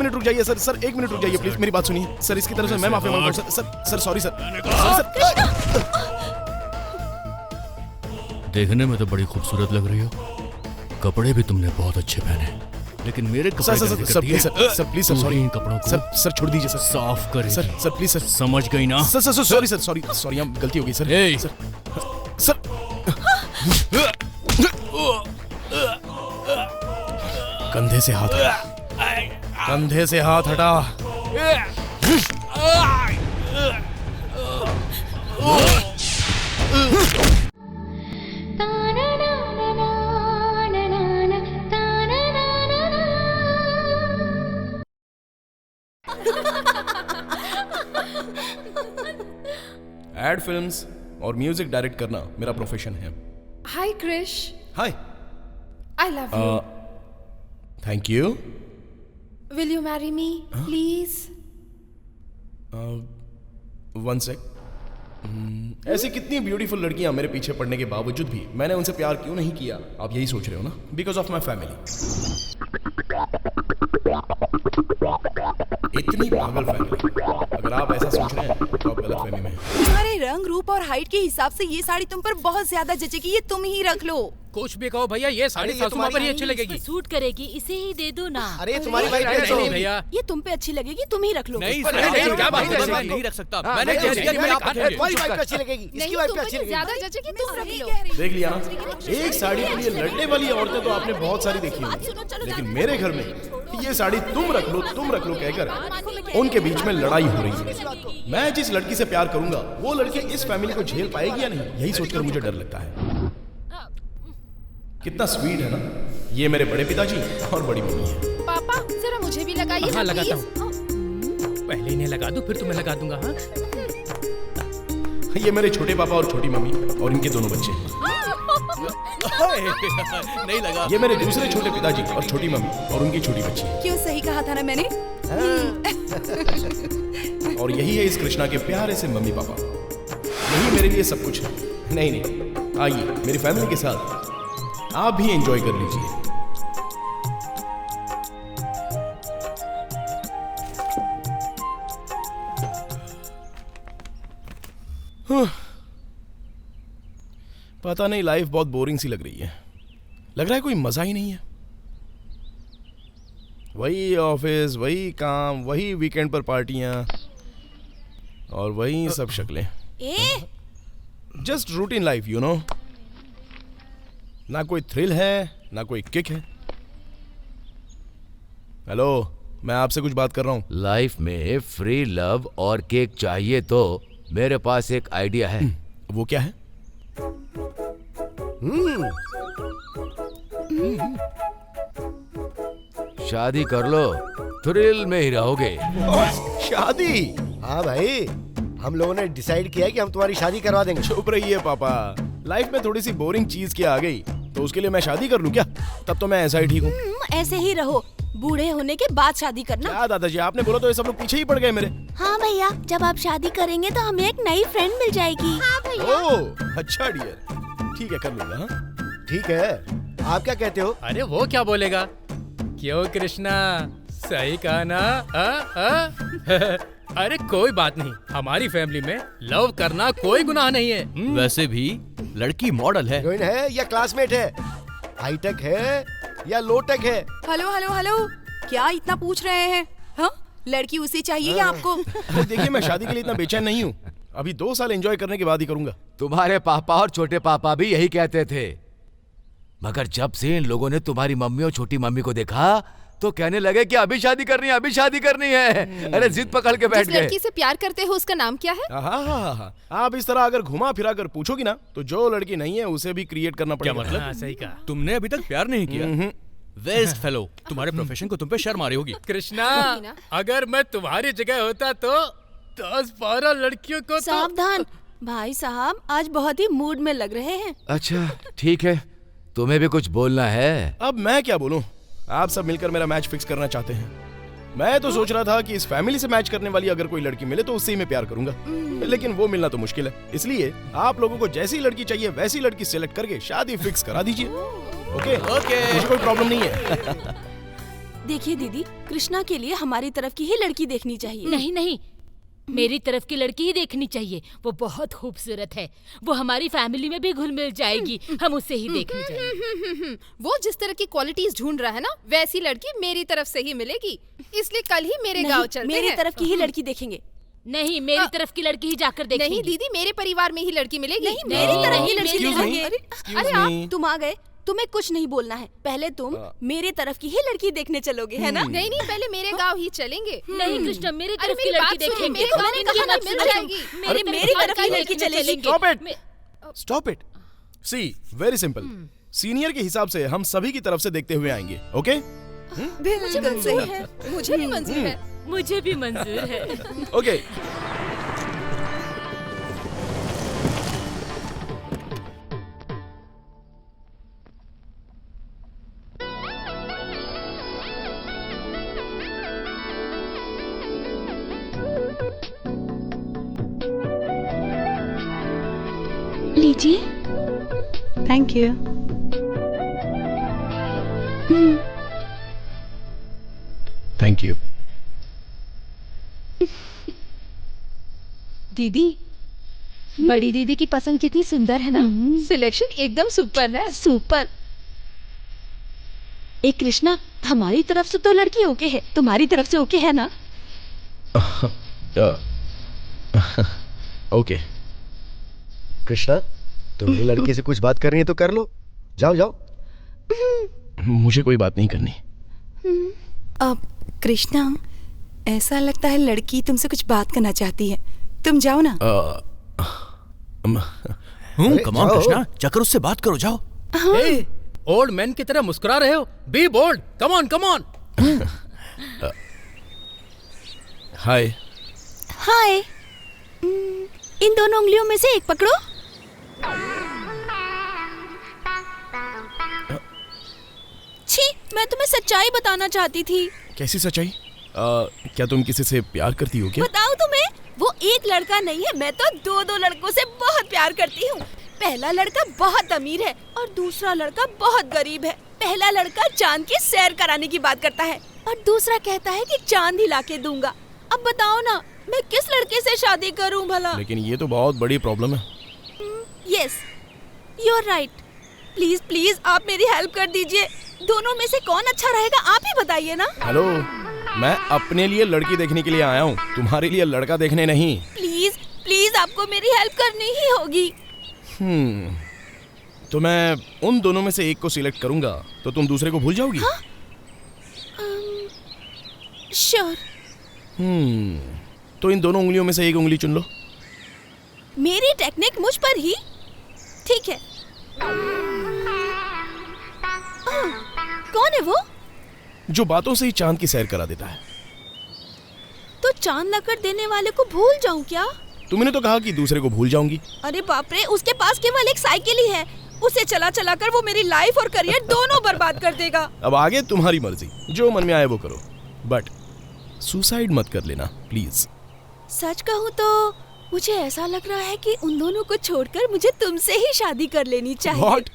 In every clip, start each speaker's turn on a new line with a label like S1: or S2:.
S1: Minute रुक जाइए sir, sir 1 minute रुक जाइए प्लीज, मेरी बात सुनिए सर, इसकी तरफ से मैं माफी मांगता हूँ सर, सर सॉरी सर।
S2: देखने में तो बड़ी खूबसूरत लग रही हो, कपड़े भी तुमने बहुत अच्छे पहने, लेकिन मेरे कपड़े
S1: सर प्लीज सर सॉरी,
S2: इन कपड़ों को
S1: सर छोड़ दीजिए सर,
S2: साफ कर
S1: सर प्लीज सर,
S2: समझ गई ना?
S1: सर सॉरी सर, सॉरी हम गलती हो गई सर, सर कंधे से हाथ हटा, कंधे से हाथ हटा। एड फिल्म्स और म्यूजिक डायरेक्ट करना मेरा प्रोफेशन है।
S3: Hi Krish.
S1: Hi.
S3: I love you.
S1: Thank you.
S3: Will you marry me please?
S1: One sec. ऐसी कितनी ब्यूटीफुल लड़कियां मेरे पीछे पड़ने के बावजूद भी मैंने उनसे प्यार क्यों नहीं किया, आप यही सोच रहे हो ना? Because of my family. इतनी पागल फैमिली, अगर आप ऐसा सोच रहे हैं तो आप गलत फहमी में हैं।
S4: तुम्हारे रंग रूप और हाइट के हिसाब से ये साड़ी तुम पर बहुत ज्यादा जचेगी, ये तुम ही रख लो।
S5: कुछ भी कहो भैया, ये साड़ी सासू माँ पर ही अच्छी लगेगी।
S6: सूट करेगी, इसे ही दे दो ना।
S7: अरे तुम्हारी वाइफ
S5: नहीं भैया,
S4: ये तुम पे अच्छी लगेगी, तुम ही रख लो।
S5: नहीं क्या बात है, मैं नहीं रख सकता, मैंने कह दिया कि आप रखेंगे।
S7: तुम्हारी वाइफ पे अच्छी लगेगी, इसकी वाइफ पे अच्छी लगेगी।
S3: ज्यादा जचेगी तुम रख लो।
S1: देख लिया ना, एक साड़ी के लिए लड़ने वाली औरतें तो आपने बहुत सारी देखी होंगी, लेकिन मेरे घर में ये साड़ी तुम रख लो कहकर उनके बीच में लड़ाई हो रही है। मैं जिस लड़की से प्यार करूंगा वो लड़की इस फैमिली को झेल पाएगी या नहीं, यही सोचकर मुझे डर लगता है। कितना स्वीट है ना, ये मेरे बड़े पिताजी और बड़ी मम्मी है।
S3: पापा जरा मुझे भी लगाइए।
S5: हाँ लगाता हूँ, पहले इन्हें लगा दूं फिर तुम्हें लगा दूंगा। हाँ
S1: ये मेरे छोटे पापा और छोटी मम्मी और इनके दोनों बच्चे हैं।
S2: नहीं लगा।
S1: ये मेरे दूसरे छोटे पिताजी और छोटी मम्मी और उनकी छोटी बच्ची है।
S4: क्यों, सही कहा था ना मैंने?
S1: और यही है इस कृष्णा के प्यारे से मम्मी पापा, यही मेरे लिए सब कुछ है। नहीं आइए मेरी फैमिली के साथ आप भी एंजॉय कर लीजिए। पता नहीं लाइफ बहुत बोरिंग सी लग रही है, लग रहा है कोई मजा ही नहीं है। वही ऑफिस, वही काम, वही वीकेंड पर पार्टियां और वही सब शक्लें। Just routine life, you know. ना कोई थ्रिल है ना कोई किक है। हेलो, मैं आपसे कुछ बात कर रहा हूँ।
S8: लाइफ में फ्री लव और केक चाहिए तो मेरे पास एक आइडिया है।
S1: वो क्या है?
S8: शादी कर लो, थ्रिल में ही रहोगे।
S1: शादी?
S7: हाँ भाई, हम लोगों ने डिसाइड किया कि हम तुम्हारी शादी करवा देंगे।
S1: चुप रहिए पापा, लाइफ में थोड़ी सी बोरिंग चीज क्या आ गई तो उसके लिए मैं शादी कर लूं क्या? तब तो मैं ऐसा ही ठीक हूँ।
S4: ऐसे ही रहो, बूढ़े होने के बाद शादी करना।
S1: क्या दादाजी, आपने बोला तो ये सब लोग पीछे ही पड़ गए मेरे।
S4: हाँ भैया, जब आप शादी करेंगे तो हमें एक नई फ्रेंड मिल जाएगी। हाँ भैया।
S1: ओह अच्छा डियर, ठीक है कर लूंगा। हाँ
S7: ठीक है, आप क्या कहते हो?
S5: अरे वो क्या बोलेगा, क्यों कृष्णा, सही कहा ना? अरे कोई बात नहीं, हमारी फैमिली में लव करना कोई गुनाह नहीं है।
S2: वैसे भी लड़की मॉडल है।
S7: हीरोइन है या क्लासमेट है, हाईटेक है या लोटेक है?
S4: हेलो हेलो हेलो, क्या इतना पूछ रहे हैं? हाँ, लड़की उसे चाहिए या आपको?
S1: देखिए मैं शादी के लिए इतना बेचैन नहीं हूँ, अभी 2 साल एंजॉय करने के बाद ही करूंगा।
S8: तुम्हारे पापा और छोटे पापा भी यही कहते थे, मगर जब से इन लोगों ने तुम्हारी मम्मी और छोटी मम्मी को देखा तो कहने लगे कि अभी शादी करनी है, अभी शादी करनी है। अरे जिद पकड़ के बैठ
S3: जिस
S8: गए।
S3: लड़की से प्यार करते हो उसका नाम क्या है?
S1: हाँ, आप इस तरह अगर घुमा फिरा कर पूछोगी ना तो जो लड़की नहीं है उसे भी क्रिएट करना
S2: क्या
S1: पड़ेगा।
S2: मतलब?
S5: हाँ, सही कहा।
S2: तुमने अभी तक प्यार नहीं किया? वेस्ट फेलो, तुम्हारे प्रोफेशन को तुम पे शर्म आ रही होगी।
S5: कृष्णा, अगर मैं तुम्हारी जगह होता तो 10-12 लड़कियों को
S4: सावधान भाई साहब, आज बहुत ही मूड में लग रहे हैं।
S8: अच्छा ठीक है, तुम्हें भी कुछ बोलना है?
S1: अब मैं क्या बोलूं, आप सब मिलकर मेरा मैच फिक्स करना चाहते हैं। मैं तो सोच रहा था कि इस फैमिली से मैच करने वाली अगर कोई लड़की मिले तो उससे ही मैं प्यार करूंगा, लेकिन वो मिलना तो मुश्किल है। इसलिए आप लोगों को जैसी लड़की चाहिए वैसी लड़की सिलेक्ट करके शादी फिक्स करा दीजिए। ओके, मुझे कोई प्रॉब्लम नहीं है।
S4: देखिए दीदी, कृष्णा के लिए हमारी तरफ की ही लड़की देखनी चाहिए।
S6: नहीं नहीं, मेरी तरफ की लड़की ही देखनी चाहिए। वो बहुत खूबसूरत है, वो हमारी फैमिली में भी घुल मिल जाएगी। हम उसे ही देखनी चाहिए।
S3: वो जिस तरह की क्वालिटीज ढूंढ रहा है ना, वैसी लड़की मेरी तरफ से ही मिलेगी। इसलिए कल ही मेरे गांव चलते
S4: मेरी
S3: हैं।
S4: तरफ की ही लड़की देखेंगे।
S6: नहीं, मेरी तरफ की लड़की ही जाकर देखेंगे।
S3: नहीं दीदी, मेरे परिवार में ही लड़की मिलेगी।
S4: नहीं, मेरी तरफ की लड़की
S1: Excuse me,
S4: देखेंगे।
S1: excuse
S4: अरे
S1: me.
S4: आप, तुम आ गए, तुम्हें कुछ नहीं बोलना है। पहले तुम मेरी तरफ की ही लड़की देखने चलोगे, है ना?
S3: नहीं नहीं, पहले मेरे गांव ही चलेंगे।
S6: नहीं कृष्णा, मेरी
S3: अरे
S6: तरफ की
S3: मेरी
S6: लड़की
S3: बात सुनिए,
S6: देखेंगे।
S3: मेरे गांव में
S6: इनकी
S3: कहाँ
S6: मत
S3: मिल
S6: सुनो।
S3: जाएगी?
S4: मेरी तरफ की लड़की चलेगी।
S1: Stop it, stop it. See, very simple. Senior के हिसाब से हम सभी की तरफ से देखते हुए आएंगे, ओके?
S4: बिल्कुल सही है।
S3: मुझे भी मंजूर है।
S6: मुझे भी मंजूर है।
S1: ओके।
S9: लीजिए। Thank you.
S1: Thank you.
S9: दीदी, बड़ी दीदी की पसंद कितनी सुंदर है ना। सिलेक्शन एकदम सुपर है। सुपर। ए कृष्णा, हमारी तरफ से तो लड़की ओके है, तुम्हारी तरफ से ओके है ना?
S7: ओके। कृष्णा, तुम्हें लड़की से कुछ बात करनी है तो कर लो। जाओ जाओ।
S1: मुझे कोई बात नहीं करनी।
S4: अब कृष्णा, ऐसा लगता है लड़की तुमसे कुछ बात करना चाहती है। तुम जाओ ना।
S7: अरे,
S2: कम ऑन
S7: जाओ।
S2: कृष्णा, जाकर उससे बात करो, जाओ।
S5: ओल्ड मैन की तरह मुस्कुरा रहे हो। Be bold, come on come on.
S1: Hi.
S4: Hi. इन दोनों उंगलियों में से एक पकड़ो। छी, मैं तुम्हें सच्चाई बताना चाहती थी।
S1: कैसी सच्चाई? क्या तुम किसी से प्यार करती हो क्या?
S4: बताओ तुम्हें, वो एक लड़का नहीं है, मैं तो दो लड़कों से बहुत प्यार करती हूँ। पहला लड़का बहुत अमीर है और दूसरा लड़का बहुत गरीब है। पहला लड़का चांद की सैर कराने की बात करता है और दूसरा कहता है कि चांद ही लाके दूंगा। अब बताओ ना, मैं किस लड़के से शादी करूं भला?
S1: लेकिन ये तो बहुत बड़ी प्रॉब्लम है।
S4: Yes, you are right. Please please आप मेरी हेल्प कर दीजिए। दोनों में से कौन अच्छा रहेगा, आप ही बताइए ना।
S1: हेलो, मैं अपने लिए लड़की देखने के लिए आया हूँ, तुम्हारे लिए लड़का देखने नहीं।
S4: प्लीज प्लीज आपको मेरी हेल्प करनी ही होगी।
S1: तो मैं उन दोनों में से एक को सिलेक्ट करूंगा, तो तुम दूसरे को भूल जाओगी?
S4: श्योर।
S1: तो इन दोनों उंगलियों में से एक उंगली चुन लो।
S4: मेरी टेक्निक मुझ पर ही ठीक है। कौन है वो?
S1: जो बातों से ही चांद की सैर करा देता है।
S4: तो चांद लाकर देने वाले को भूल जाऊं क्या?
S1: तुमने तो कहा कि दूसरे को भूल जाऊंगी।
S4: अरे बाप रे, उसके पास केवल एक साइकिल ही है। उसे चला चला कर वो मेरी लाइफ और करियर दोनों बर्बाद कर देगा।
S1: अब आगे तुम्हारी मर्जी, जो मन में आए वो करो, बट सुसाइड मत कर लेना प्लीज।
S4: सच कहूँ तो मुझे ऐसा लग रहा है कि उन दोनों को छोड़कर मुझे तुमसे ही शादी कर लेनी चाहिए।
S1: What?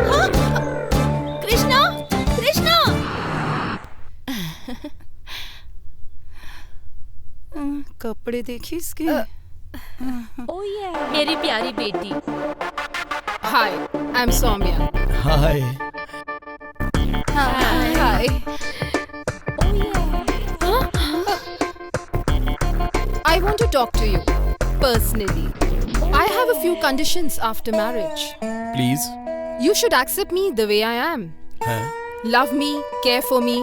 S4: हाँ? कृष्णा, कृष्णा! कपड़े देखिए इसके।
S6: मेरी प्यारी बेटी।
S3: Hi, I am Saumya.
S1: Hi.
S3: Hi. I want to talk to you personally. I have a few conditions after marriage.
S1: Please.
S3: You should accept me the way I am.
S1: है?
S3: Love me, care for me.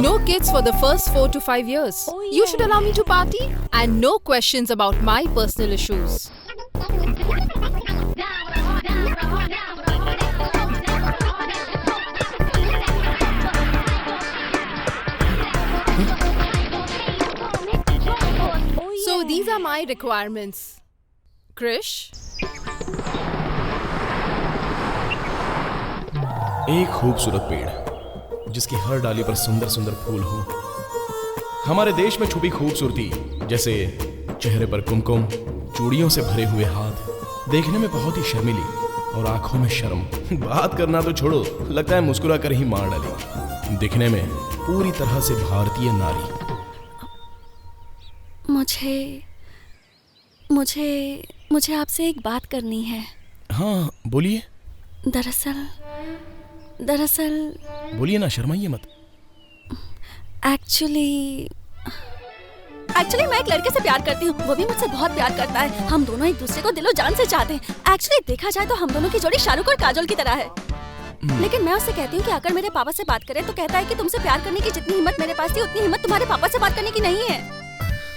S3: No kids for the first 4 to 5 years. You should allow me to party and no questions about my personal issues. So these are my requirements. Krish?
S1: एक खूबसूरत पेड़ जिसकी हर डाली पर सुंदर सुंदर फूल हो। हमारे देश में छुपी खूबसूरती, जैसे चेहरे पर कुमकुम, चूड़ियों से भरे हुए हाथ, देखने में बहुत ही शर्मीली और आंखों में शर्म। बात करना तो छोड़ो, लगता है मुस्कुरा कर ही मार डालेगी। दिखने में पूरी तरह से भारतीय नारी।
S4: मुझे आपसे एक बात करनी है।
S1: हाँ बोलिए।
S4: दरअसल
S1: बोलिए ना, शर्माइए मत।
S4: एक्चुअली मैं एक लड़के से प्यार करती हूँ, वो भी मुझसे बहुत प्यार करता है। हम दोनों एक दूसरे को दिलो जान से चाहते हैं। एक्चुअली देखा जाए तो हम दोनों की जोड़ी शाहरुख और काजोल की तरह है। लेकिन मैं उससे कहती हूँ कि अगर मेरे पापा से बात करे तो कहता है कि तुमसे प्यार करने की जितनी हिम्मत मेरे पास थी उतनी हिम्मत तुम्हारे पापा से बात करने की नहीं है।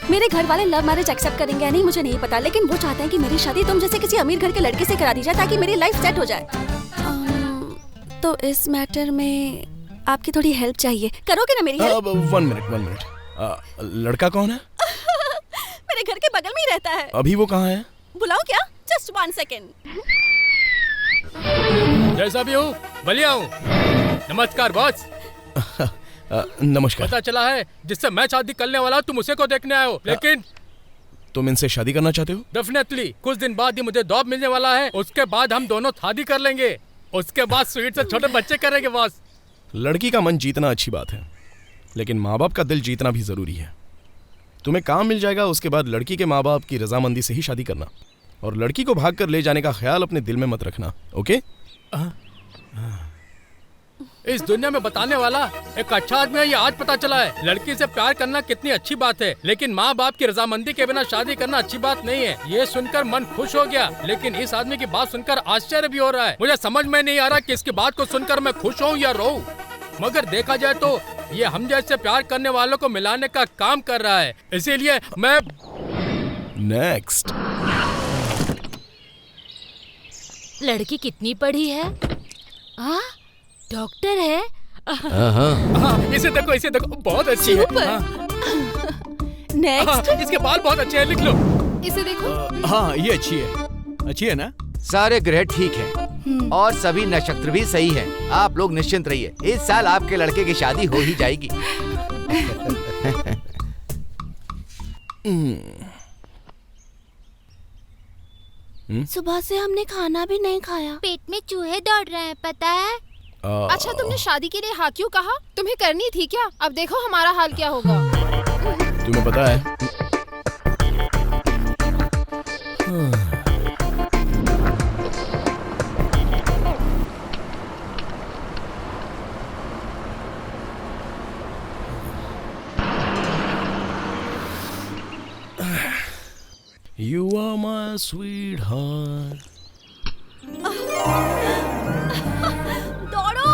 S4: मेरे घर वाले लव मैरिज एक्सेप्ट करेंगे या नहीं मुझे नहीं पता, लेकिन वो चाहते हैं कि मेरी शादी तुम जैसे किसी अमीर घर के लड़के से करा दी जाए ताकि मेरी लाइफ सेट हो जाए। तो इस मैटर में आपकी थोड़ी हेल्प चाहिए, करोगे ना मेरी हेल्प?
S1: 1 मिनट। लड़का कौन है?
S4: मेरे घर के बगल में ही रहता है।
S1: अभी वो कहाँ है?
S4: बुलाओ क्या? Just 1 second.
S5: जैसा भी हूँ बढ़िया हूँ। नमस्कार बॉस।
S1: नमस्कार।
S5: पता चला है जिससे मैं शादी करने वाला हूँ तुम उसे को देखने आए हो, लेकिन
S1: तुम इनसे शादी करना चाहते हो?
S5: डेफिनेटली। कुछ दिन बाद ही मुझे जॉब मिलने वाला है, उसके बाद हम दोनों शादी कर लेंगे। उसके बाद स्वीट से छोटे बच्चे करेंगे बॉस।
S1: लड़की का मन जीतना अच्छी बात है, लेकिन माँ बाप का दिल जीतना भी जरूरी है। तुम्हें काम मिल जाएगा, उसके बाद लड़की के माँ बाप की रजामंदी से ही शादी करना, और लड़की को भाग कर ले जाने का ख्याल अपने दिल में मत रखना, ओके?
S5: इस दुनिया में बताने वाला एक अच्छा आदमी है, ये आज पता चला है। लड़की से प्यार करना कितनी अच्छी बात है, लेकिन माँ बाप की रजामंदी के बिना शादी करना अच्छी बात नहीं है। ये सुनकर मन खुश हो गया, लेकिन इस आदमी की बात सुनकर आश्चर्य भी हो रहा है। मुझे समझ में नहीं आ रहा कि इसकी बात को सुनकर मैं खुश हूँ या रोऊं। मगर देखा जाए तो ये हम जैसे प्यार करने वालों को मिलाने का काम कर रहा है, इसीलिए मैं
S1: नेक्स्ट।
S6: लड़की कितनी पढ़ी है? हाँ, डॉक्टर है।
S5: हाँ, इसे देखो बहुत अच्छी है।
S4: नेक्स्ट।
S5: इसके बाल बहुत अच्छे हैं, लिख लो।
S3: इसे देखो।
S2: हाँ ये अच्छी है ना?
S8: सारे ग्रह ठीक हैं और सभी नक्षत्र भी सही हैं। आप लोग निश्चिंत रहिए, इस साल आपके लड़के की शादी हो ही जाएगी।
S4: सुबह से हमने खाना भी नहीं खाया।
S10: पेट में चूहे दौड़ रहे हैं, पता है?
S3: अच्छा तुमने शादी के लिए हाँ क्यों कहा? तुम्हें करनी थी क्या? अब देखो हमारा हाल क्या होगा।
S1: तुम्हें पता है You are my sweetheart.
S4: दौड़ो।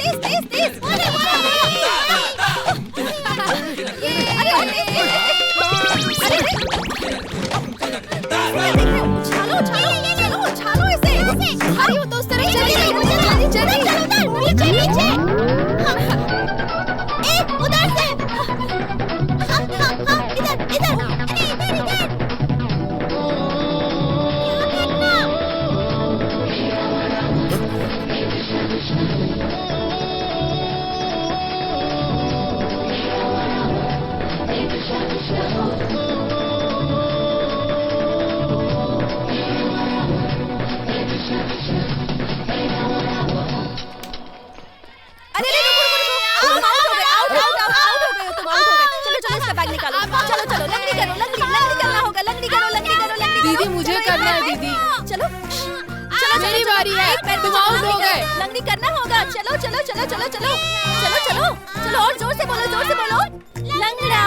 S4: तेज। उछालो इसे। अरे वो तो उस तरफ चली गई। नीचे। उधर से। इधर।
S3: दीदी मुझे करना है दीदी।
S4: चलो
S3: मेरी बारी है, तुम आउट हो गए।
S4: लंगड़ी करना होगा। चलो और जोर से बोलो। लंगड़ा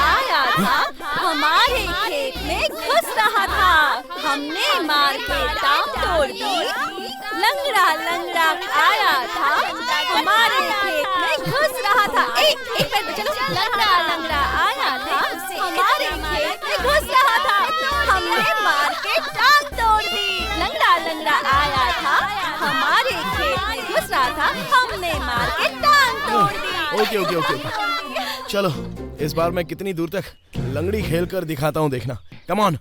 S4: आया था, हमारे खेत में घुस रहा था, हमने मार के टांग तोड़ दी। लंगड़ा आया था, हमारे खेत में घुस रहा था। एक पैर पे चलो। लंगड़ा आया था, हमारे खेत में घुस रहा था, हमने मार के टांग तोड़ दी। लंगड़ा आया था, हमारे खेत में घुस रहा था, हमने मार के टांग तोड़ दी।
S1: ओके। चलो इस बार मैं कितनी दूर तक लंगड़ी खेल कर दिखाता हूँ, देखना। Come on.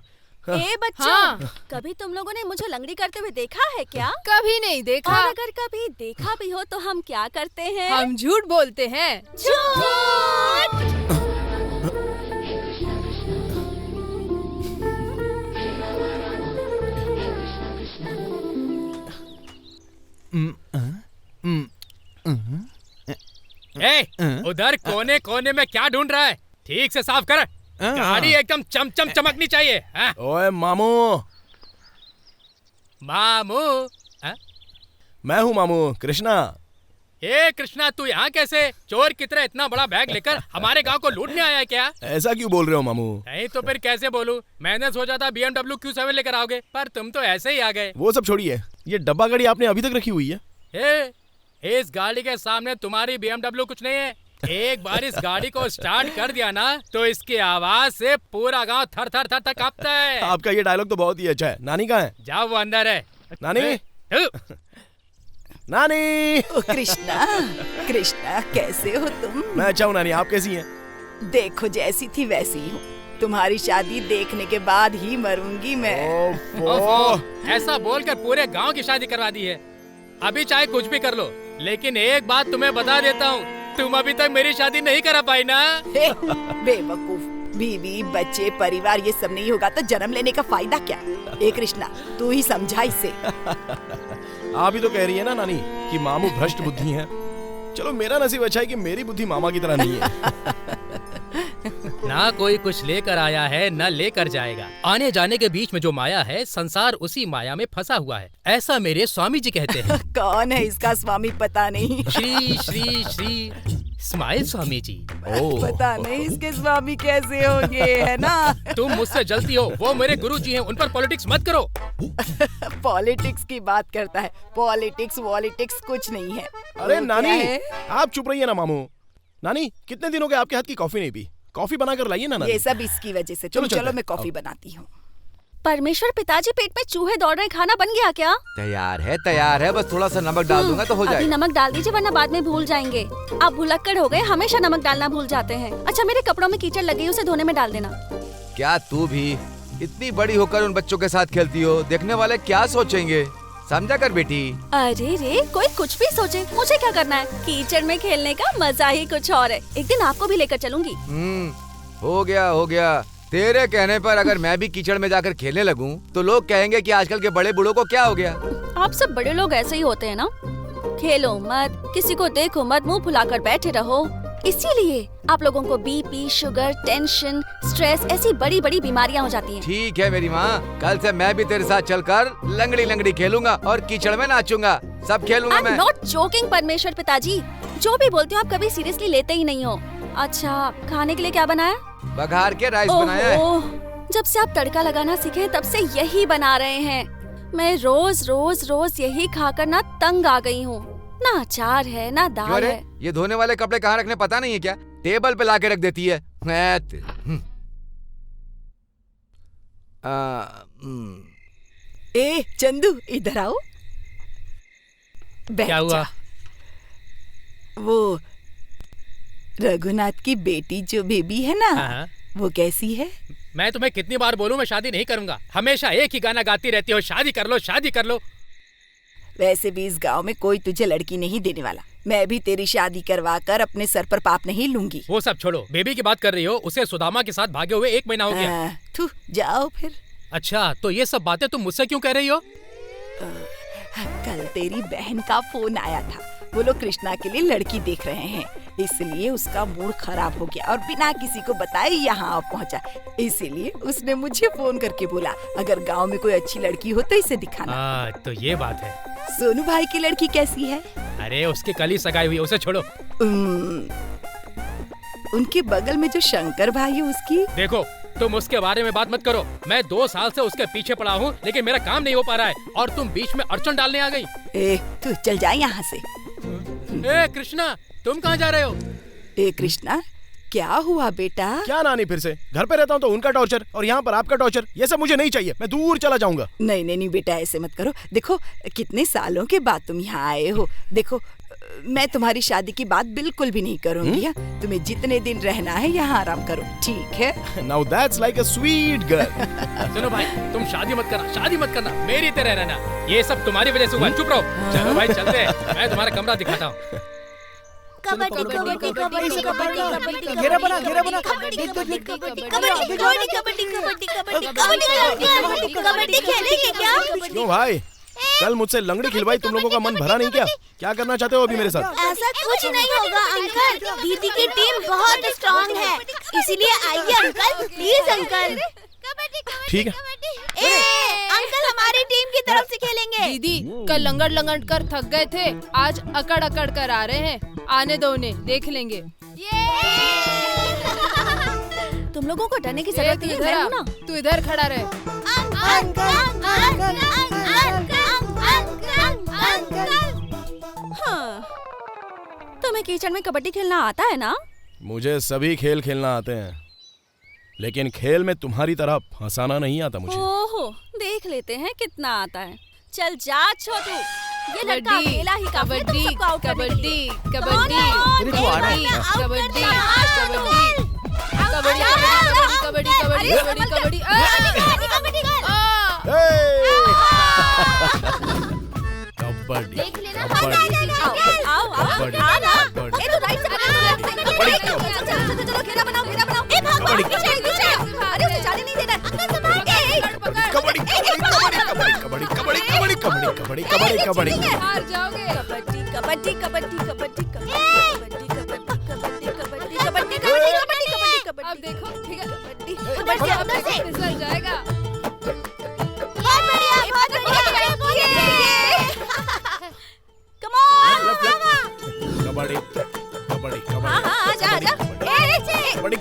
S4: ए बच्चों, कभी तुम लोगों ने मुझे लंगड़ी करते हुए देखा है क्या?
S3: कभी नहीं देखा।
S4: और अगर कभी देखा भी हो तो हम क्या करते हैं?
S3: हम झूठ बोलते हैं।
S4: झूठ।
S5: हर कोने कोने में क्या ढूंढ रहा है? ठीक से साफ कर। गाड़ी एकदम चमचम चमकनी चाहिए।
S1: ओए मामू।
S5: मामू?
S1: मैं हूँ मामू, कृष्णा।
S5: ए कृष्णा, तू यहाँ कैसे? चोर की तरह इतना बड़ा बैग लेकर हमारे गांव को लूटने आया है क्या?
S1: ऐसा क्यों बोल रहे हो मामू?
S5: नहीं तो फिर कैसे बोलूं? मैंने सोचा था BMW Q7 लेकर आओगे, पर तुम तो ऐसे ही आ गए।
S1: वो सब छोड़िए, ये डब्बा गाड़ी आपने अभी तक रखी हुई है?
S5: इस गाड़ी के सामने तुम्हारी BMW कुछ नहीं है। एक बार इस गाड़ी को स्टार्ट कर दिया ना, तो इसकी आवाज से पूरा गांव थर थर थर थर कांपता है।
S1: आपका ये डायलॉग तो बहुत ही अच्छा है। नानी कहाँ है?
S5: जाओ, वो अंदर है।
S1: नानी, नानी।
S11: ओ कृष्णा, कृष्णा कैसे हो तुम?
S1: मैं अच्छा हूँ नानी, आप कैसी हैं?
S11: देखो जैसी थी वैसी ही हूँ। तुम्हारी शादी देखने के बाद ही मरूंगी मैं।
S5: ऐसा बोलकर पूरे गांव की शादी करवा दी है। अभी चाहे कुछ भी कर लो, लेकिन एक बात तुम्हें बता देता हूँ, तुम अभी तक मेरी शादी नहीं करा पाई ना।
S11: बेवकूफ, बीवी बच्चे परिवार ये सब नहीं होगा तो जन्म लेने का फायदा क्या? ए कृष्णा, तू ही समझा इसे।
S1: आप ही तो कह रही है ना नानी कि मामू भ्रष्ट बुद्धि हैं। चलो मेरा नसीब अच्छा है कि मेरी बुद्धि मामा की तरह नहीं है।
S5: ना कोई कुछ लेकर आया है न लेकर जाएगा। आने जाने के बीच में जो माया है, संसार उसी माया में फंसा हुआ है, ऐसा मेरे स्वामी जी कहते हैं।
S11: कौन है इसका स्वामी पता नहीं।
S5: श्री श्री श्री स्माइल स्वामी जी।
S11: पता नहीं इसके स्वामी कैसे होंगे, है ना?
S5: तुम मुझसे जलती हो, वो मेरे गुरु जी हैं, उन पर पॉलिटिक्स मत करो।
S11: पॉलिटिक्स की बात करता है। पॉलिटिक्स कुछ नहीं है।
S1: अरे नानी, आप चुप रहिए ना मामू। नानी, कितने दिन हो गए आपके हाथ की कॉफी नहीं पी? कॉफी बनाकर लाइए ना नानी।
S11: ये सब इसकी वजह से। चलो मैं कॉफी बनाती हूँ।
S4: परमेश्वर पिताजी, पेट में चूहे दौड़ रहे, खाना बन गया क्या?
S8: तैयार है, बस थोड़ा सा नमक डाल दूंगा तो हो जाएगा।
S4: अभी नमक डाल दीजिए वरना बाद में भूल जाएंगे। आप भुलक्कड़ हो गए, हमेशा नमक डालना भूल जाते हैं। अच्छा, मेरे कपड़ों में कीचड़ लगी, उसे धोने में डाल देना।
S8: क्या तू भी इतनी बड़ी होकर उन बच्चों के साथ खेलती हो? देखने वाले क्या सोचेंगे, समझा कर बेटी।
S4: अरे रे, कोई कुछ भी सोचे, मुझे क्या करना है? कीचड़ में खेलने का मजा ही कुछ और है। एक दिन आपको भी लेकर चलूंगी।
S8: हो गया। तेरे कहने पर अगर मैं भी कीचड़ में जाकर खेलने लगूं, तो लोग कहेंगे कि आजकल के बड़े बूढ़ों को क्या हो गया।
S4: आप सब बड़े लोग ऐसे ही होते हैं ना। खेलो मत, किसी को देखो मत, मुंह फुलाकर बैठे रहो। इसीलिए आप लोगों को बीपी, शुगर, टेंशन, स्ट्रेस ऐसी बड़ी बड़ी बीमारियां हो जाती हैं।
S8: ठीक है मेरी माँ, कल से मैं भी तेरे साथ चलकर लंगड़ी खेलूंगा और कीचड़ में नाचूंगा। सब खेलूंगा मैं।
S4: नॉट जोकिंग परमेश्वर पिताजी, जो भी बोलते हो आप कभी सीरियसली लेते ही नहीं हो। अच्छा, खाने के लिए क्या बनाया?
S8: बघार के राइस बनाया है।
S4: जब से आप तड़का लगाना सीखे तब से यही बना रहे हैं। मैं रोज यही खाकर ना तंग आ गई हूँ। ना अचार है ना दाल है।
S8: ये धोने वाले कपड़े कहाँ रखने पता नहीं है क्या? टेबल पे लाके रख देती है।
S11: ए चंदू, इधर आओ।
S5: क्या हुआ?
S11: वो रघुनाथ की बेटी जो बेबी है ना, वो कैसी है?
S5: मैं तुम्हें कितनी बार बोलूं, मैं शादी नहीं करूंगा। हमेशा एक ही गाना गाती रहती हो, शादी कर लो, शादी कर लो।
S11: वैसे भी इस गांव में कोई तुझे लड़की नहीं देने वाला। मैं भी तेरी शादी करवा कर अपने सर पर पाप नहीं लूंगी।
S5: वो सब छोड़ो, बेबी की बात कर रही हो। उसे सुदामा के साथ भागे हुए 1 महीना हो गया।
S11: जाओ फिर।
S5: अच्छा, तो ये सब बातें तुम मुझसे क्यों कह रही हो?
S11: कल तेरी बहन का फोन आया था। वो लोग कृष्णा के लिए लड़की देख रहे हैं, इसलिए उसका मूड खराब हो गया और बिना किसी को बताए यहाँ पहुँचा। इसीलिए उसने मुझे फोन करके बोला अगर गांव में कोई अच्छी लड़की हो तो इसे दिखाना।
S5: तो ये बात है।
S11: सोनू भाई की लड़की कैसी है?
S5: अरे उसकी कल ही सगाई हुई, उसे छोड़ो।
S11: उनके बगल में जो शंकर भाई है उसकी।
S5: देखो, तुम उसके बारे में बात मत करो। मैं 2 साल से उसके पीछे पड़ा हूँ, लेकिन मेरा काम नहीं हो पा रहा है और तुम बीच में अड़चन डालने आ गई।
S11: तू चल जा यहाँ से।
S5: कृष्णा, तुम कहाँ जा रहे हो?
S11: कृष्णा, क्या हुआ बेटा?
S1: क्या नानी, फिर से घर पे रहता हूँ तो उनका टॉर्चर और यहाँ पर आपका टॉर्चर। ये सब मुझे नहीं चाहिए, मैं दूर चला जाऊंगा।
S11: नहीं बेटा, ऐसे मत करो। देखो कितने सालों के बाद तुम यहाँ आए हो। देखो, मैं तुम्हारी शादी की बात बिल्कुल भी नहीं करूँगी। तुम्हें जितने दिन रहना है यहाँ आराम करो, ठीक है?
S1: Now that's like a sweet girl।
S5: सुनो भाई, तुम शादी मत करना, मेरी तरह रहना। ये सब तुम्हारी वजह से हुआ। चुप रहो। चलो भाई चलते हैं, मैं तुम्हारा कमरा दिखाता हूँ।
S10: कबड्डी कबड्डी कबड्डी कबड्डी कबड्डी
S12: घेरा बना
S10: कबड्डी कबड्डी कबड्डी कबड्डी कबड्डी कबड्डी कबड्डी कबड्डी खेलेंगे क्या?
S1: क्यों भाई? कल मुझसे लंगड़ी खिलवाई, तुम लोगों का मन भरा नहीं क्या? क्या करना चाहते हो अभी मेरे साथ?
S10: ऐसा कुछ नहीं होगा अंकल, दीदी की टीम बहुत स्ट्रांग है, इसीलिए आइए अंकल, प्लीज अंकल।
S1: ठीक है।
S4: अंकल हमारी टीम की तरफ से खेलेंगे।
S3: दीदी कल लंगड़ लंगड़ कर थक गए थे, आज अकड़ अकड़ कर आ रहे हैं। आने दो उन्हें, देख लेंगे।
S4: तुम लोगों को डरने की जरूरत नहीं है ना।
S3: तू इधर खड़ा रहे।
S4: तुम्हें कीचड़ में कबड्डी खेलना आता है ना?
S1: मुझे सभी खेल खेलना आते हैं, लेकिन खेल में तुम्हारी तरह फंसाना नहीं आता मुझे।
S4: ओहो, देख लेते हैं कितना आता है। चल जा छोटू, ये लड़का अकेला ही काफी है तुम सबको आउट करने के लिए।
S3: कबड्डी कबड्डी कबड्डी कबड्डी कबड्डी कबड्डी कबड्डी
S1: कबड्डी कबड्डी
S3: हार जाओगे।
S4: कबड्डी कबड्डी कबड्डी कबड्डी कबड्डी कबड्डी कबड्डी कबड्डी कबड्डी कबड्डी।
S3: अब देखो, ठीक है,
S4: कबड्डी
S3: फिसल जाएगा।
S4: बहुत बढ़िया, बहुत बढ़िया। Come on
S1: kabaddi kabaddi kabaddi.
S4: हाँ आजा आजा।
S1: कबड्डी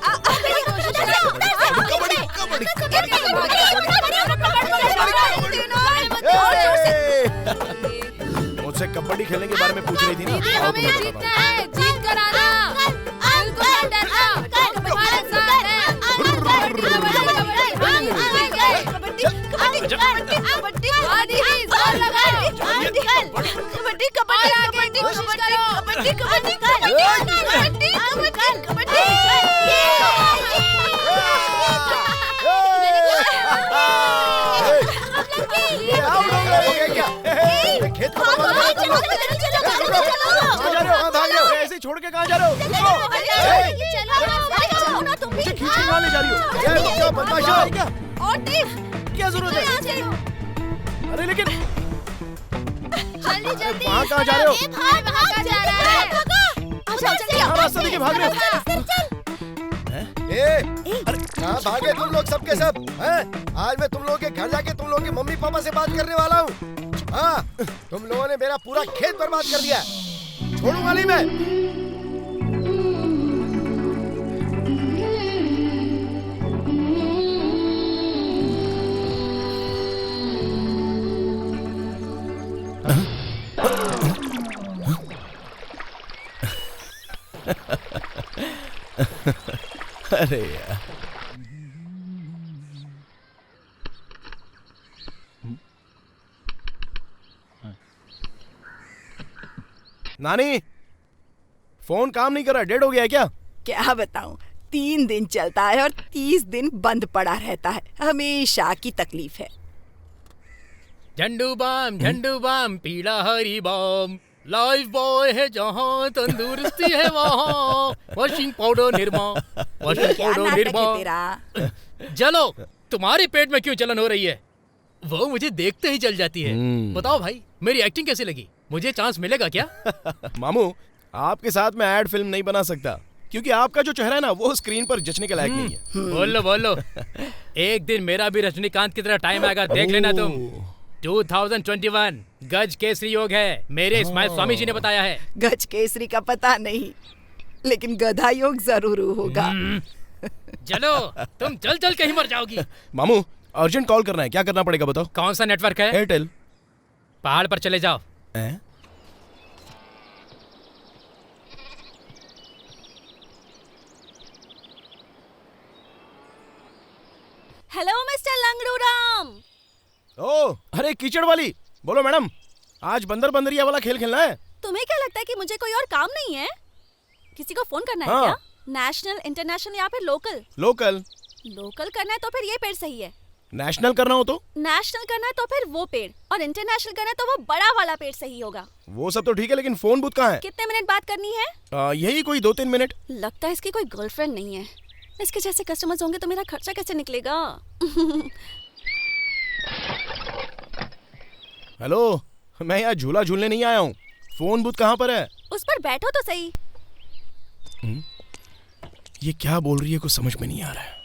S1: मुझसे कबड्डी खेलने के बारे में पूछ रही थी ना?
S3: दीदी हमें जीतना है, जीत कर आना, बिल्कुल मत डरना, हमारे साथ है।
S1: ऐसे छोड़ के कहाँ जा रहे हो? मुझे खींच के कहाँ ले जा रही हो? क्या बदमाशी है क्या? क्या जरूरत है? अरे लेकिन वहाँ कहाँ जा रहे हो? रास्ता देखिए, भाग रहे हो।
S7: अरे कहाँ भागे तुम लोग सबके सब? आज मैं तुम लोगों के घर जाके तुम लोगों के मम्मी पापा से बात करने वाला हूँ। हाँ, तुम लोगों ने मेरा पूरा खेत बर्बाद कर दिया, छोड़ूंगा नहीं मैं।
S1: अरे यार, नानी फोन काम नहीं कर रहा, डेड हो गया है क्या?
S11: क्या बताऊं, 3 दिन चलता है और 30 दिन बंद पड़ा रहता है, हमेशा की तकलीफ है।
S5: झंडू बाम पीला हरी बाम, लाइफ बॉय है जहाँ तंदुरुस्ती है वहाँ, वॉशिंग पाउडर निर्मा, वॉशिंग
S11: क्या
S5: पाउडर
S11: नाटक है
S5: निर्मा।
S11: तेरा?
S5: चलो, तुम्हारे पेट में क्यों जलन हो रही है? वो मुझे देखते ही जल जाती है। बताओ भाई, मेरी एक्टिंग कैसी लगी? मुझे चांस मिलेगा क्या?
S1: मामू, आपके साथ मैं एड फिल्म नहीं बना सकता, क्योंकि आपका जो चेहरा है ना, वो स्क्रीन पर जचने के लायक नहीं है।
S5: बोलो बोलो, एक दिन मेरा भी रजनीकांत की तरह टाइम आएगा, देख लेना तुम। 2021 गज केसरी योग है, मेरे स्माइल स्वामी जी ने बताया है।
S11: गज केसरी का पता नहीं, लेकिन गधा योग जरूर होगा।
S5: चलो, तुम चल चल के ही मर जाओगी।
S1: मामू, अर्जेंट कॉल करना है, क्या करना पड़ेगा बताओ?
S5: कौन सा नेटवर्क है?
S1: एयरटेल।
S5: पहाड़ पर चले जाओ।
S4: Hello mister लंगड़ूराम।
S1: ओ, अरे कीचड़ वाली, बोलो मैडम, आज बंदर बंदरिया वाला खेल खेलना है?
S4: तुम्हें क्या लगता है कि मुझे कोई और काम नहीं है? किसी को फोन करना है
S1: हाँ।
S4: क्या? नेशनल, इंटरनेशनल या फिर लोकल?
S1: लोकल।
S4: लोकल करना है तो फिर ये पेड़ सही है।
S1: नेशनल करना हो तो?
S4: नेशनल करना है तो फिर वो पेड़, और इंटरनेशनल करना है तो वो बड़ा वाला पेड़ सही होगा।
S1: वो सब तो ठीक है, लेकिन फोन बूथ कहाँ है?
S4: कितने मिनट बात करनी है?
S1: यही कोई 2-3 मिनट।
S4: लगता है इसकी कोई गर्लफ्रेंड नहीं है। इसके जैसे कस्टमर्स होंगे तो मेरा खर्चा कैसे निकलेगा?
S1: हेलो, मैं यहाँ झूला झूलने नहीं आया हूँ। फोन बूथ कहाँ पर है?
S4: उस पर बैठो तो सही।
S1: ये क्या बोल रही है, कुछ समझ में नहीं आ रहा है।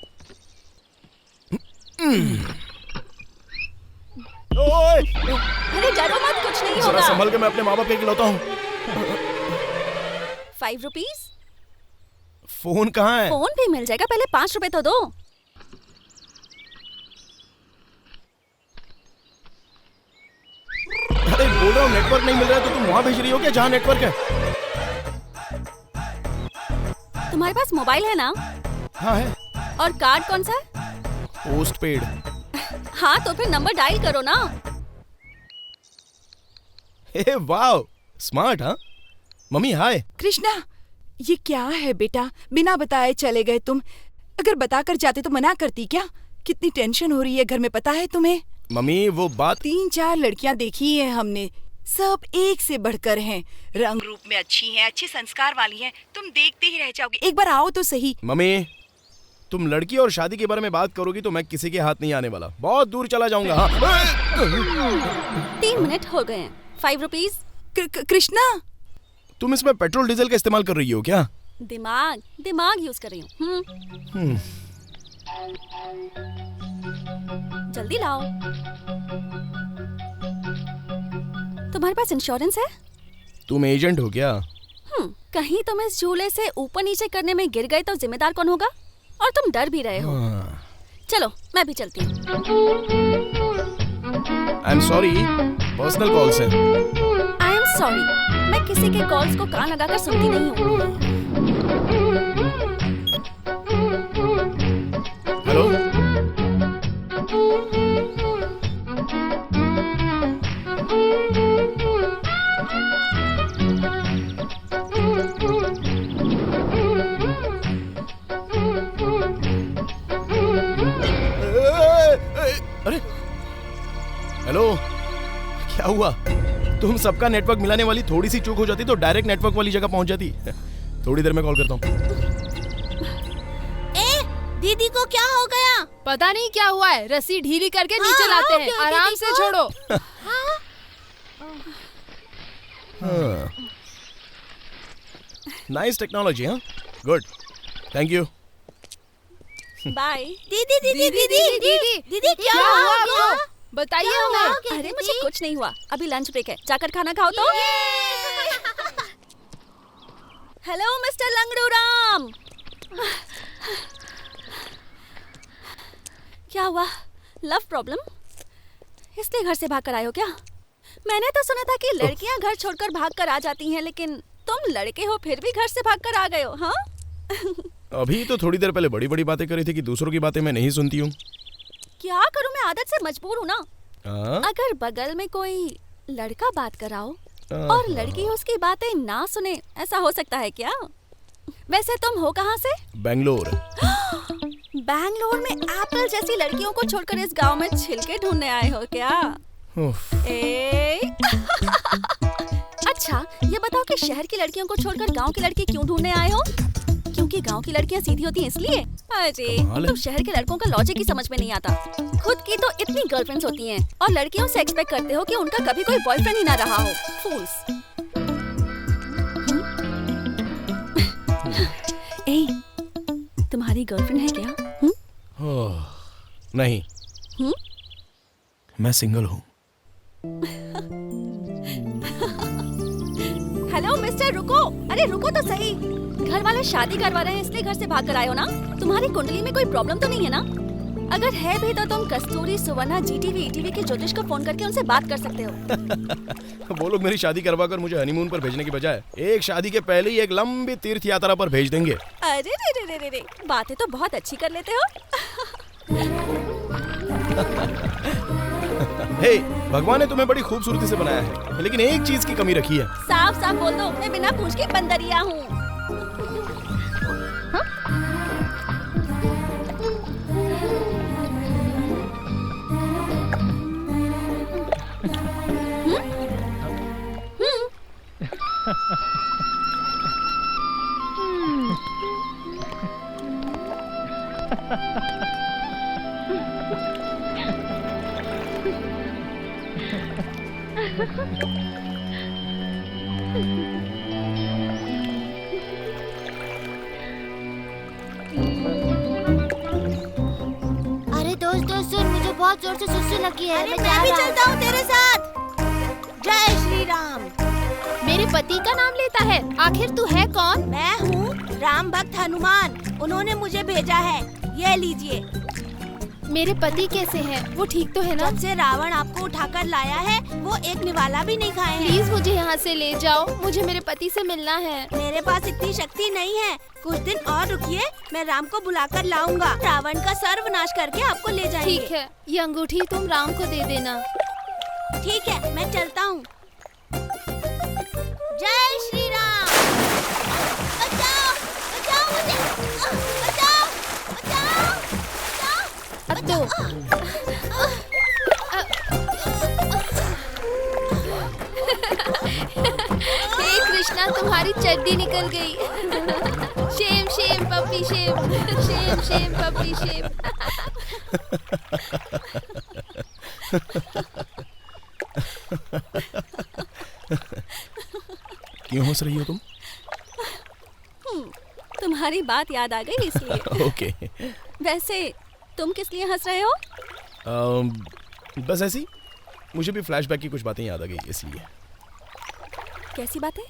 S4: अरे डरो मत, कुछ नहीं
S1: जरा
S4: होगा।
S1: संभल के, मैं अपने माँ बाप का इकलौता हूँ।
S4: 5 रुपीज।
S1: फोन कहाँ है?
S4: फोन भी मिल जाएगा, पहले 5 रुपए तो दो।
S1: अरे बोल रहा हूँ नेटवर्क नहीं मिल रहा है, तो तुम वहाँ भेज रही हो क्या जहाँ नेटवर्क है?
S4: तुम्हारे पास मोबाइल है ना?
S1: हाँ है।
S4: और कार्ड कौन सा है?
S1: Post paid.
S4: हाँ तो फिर नंबर डायल करो ना।
S1: हे वाह, स्मार्ट। हाँ मम्मी हाय।
S11: कृष्णा, ये क्या है बेटा? बिना बताए चले गए तुम। अगर बताकर जाते तो मना करती क्या? कितनी टेंशन हो रही है घर में, पता है तुम्हें?
S1: मम्मी वो बात
S11: 3-4 लड़कियां देखी है हमने, सब एक से बढ़कर हैं। रंग रूप में अच्छी हैं, अच्छे संस्कार वाली हैं। तुम देखते ही रह जाओगे, एक बार आओ तो सही।
S1: मम्मी, तुम लड़की और शादी के बारे में बात करोगी तो मैं किसी के हाथ नहीं आने वाला, बहुत दूर चला जाऊंगा। हाँ।
S4: 3 मिनट हो गए हैं। 5 रुपीज।
S11: कृष्णा,
S1: तुम इसमें पेट्रोल डीजल का इस्तेमाल कर रही हो क्या?
S4: दिमाग यूज कर रही हूँ। जल्दी लाओ। तुम्हारे पास इंश्योरेंस है?
S1: तुम एजेंट हो क्या?
S4: कहीं तुम इस झूले से ऊपर नीचे करने में गिर गए तो जिम्मेदार कौन होगा? और तुम डर भी रहे हो। चलो मैं भी चलती हूँ।
S1: I am sorry, personal calls हैं।
S4: आई एम सॉरी, मैं किसी के कॉल्स को कान लगाकर सुनती नहीं हूँ।
S1: हेलो, अरे हेलो, क्या हुआ? तुम सबका नेटवर्क मिलाने वाली थोड़ी सी चूक हो जाती तो डायरेक्ट नेटवर्क वाली जगह पहुंच जाती। थोड़ी देर में कॉल करता हूँ।
S10: दीदी को क्या हो गया?
S3: पता नहीं क्या हुआ है, रस्सी ढीली करके नीचे लाते हैं। आराम से छोड़ो।
S1: Nice technology. हाँ गुड, थैंक यू।
S4: बाय।
S10: दीदी दीदी दीदी दीदी दीदी क्या हुआ आपको?
S3: बताइए हमें।
S4: अरे मुझे कुछ नहीं हुआ, अभी लंच ब्रेक है, जाकर खाना खाओ तो। Hello mister Langdu Ram. क्या हुआ? Love problem? इसलिए घर से भागकर आए हो क्या? मैंने तो सुना था कि लड़कियां घर छोड़कर भागकर आ जाती हैं, लेकिन तुम लड़के हो फिर भी घर से भागकर आ गए हो। हाँ
S1: अभी तो थोड़ी देर पहले बड़ी बड़ी बातें करी थी कि दूसरों की बातें मैं नहीं सुनती हूँ।
S4: क्या करूं, मैं आदत से मजबूर हूँ ना। अगर बगल में कोई लड़का बात कराओ और लड़की उसकी बातें ना सुने, ऐसा हो सकता है क्या? वैसे तुम हो कहाँ से?
S1: बेंगलोर।
S4: बैंगलोर में एप्पल जैसी लड़कियों को छोड़कर इस गांव में छिलके ढूंढने आए हो क्या? अच्छा ये बताओ कि शहर की लड़कियों को छोड़कर गांव की लड़की क्यों ढूंढने आए हो? क्योंकि गांव की लड़कियां सीधी होती हैं इसलिए? अरे तुम शहर के लड़कों का लॉजिक ही समझ में नहीं आता। खुद की तो इतनी गर्लफ्रेंड्स होती हैं और लड़कियों से एक्सपेक्ट करते हो कि उनका कभी कोई बॉयफ्रेंड ही ना रहा हो। फूल्स। ए, तुम्हारी गर्लफ्रेंड है क्या?
S1: नहीं। मैं सिंगल हूँ।
S4: हेलो मिस्टर, रुको। अरे रुको तो सही। घर वाले शादी करवा रहे हैं इसलिए घर से भाग कर आए हो ना? तुम्हारी कुंडली में कोई प्रॉब्लम तो नहीं है ना? अगर है भी तो तुम कस्तूरी, सुवर्णा, जीटीवी, ईटीवी के ज्योतिष को फोन करके उनसे बात कर सकते हो।
S1: वो लोग मेरी शादी करवा कर मुझे हनीमून पर भेजने की बजाय एक शादी के पहले ही एक लंबी तीर्थ यात्रा पर भेज देंगे।
S4: अरे रे रे रे रे, बातें तो बहुत अच्छी कर लेते हो।
S1: हे, भगवान ने तुम्हें बड़ी खूबसूरती से बनाया है, लेकिन एक चीज की कमी रखी है।
S4: साफ साफ बोल दो, मैं बिना पूछ के बंदरिया हूँ।
S10: अरे दोस्त सुन, मुझे बहुत जोर से सुस्ती लगी है। मैं भी चलता हूँ तेरे साथ। जय श्री राम।
S3: मेरे पति का नाम लेता है, आखिर तू है कौन?
S10: मैं हूँ राम भक्त हनुमान, उन्होंने मुझे भेजा है। ये लीजिए।
S3: मेरे पति कैसे हैं? वो ठीक तो है ना?
S10: जब से रावण आपको उठाकर लाया है, वो एक निवाला भी नहीं खाए हैं।
S3: प्लीज मुझे यहाँ से ले जाओ, मुझे मेरे पति से मिलना है।
S10: मेरे पास इतनी शक्ति नहीं है, कुछ दिन और रुकिए, मैं राम को बुलाकर लाऊंगा। रावण का सर्वनाश करके आपको ले जाएंगे।
S3: ठीक है, ये अंगूठी तुम राम को दे देना।
S10: ठीक है, मैं चलता हूँ। जय श्री राम। बचाओ, बचाओ मुझे, बचाओ, बचाओ, बचाओ।
S3: अब तो हे कृष्णा, तुम्हारी चड्डी निकल गई। Shem shame puppy shame, Shem shame puppy shame.
S1: क्यों हंस रही हो तुम?
S4: तुम्हारी बात याद आ गई इसलिए।
S1: ओके।
S4: वैसे तुम किस लिए हंस रहे हो?
S1: बस ऐसी, मुझे भी फ्लैशबैक की कुछ बातें याद आ गई इसलिए।
S4: कैसी बातें?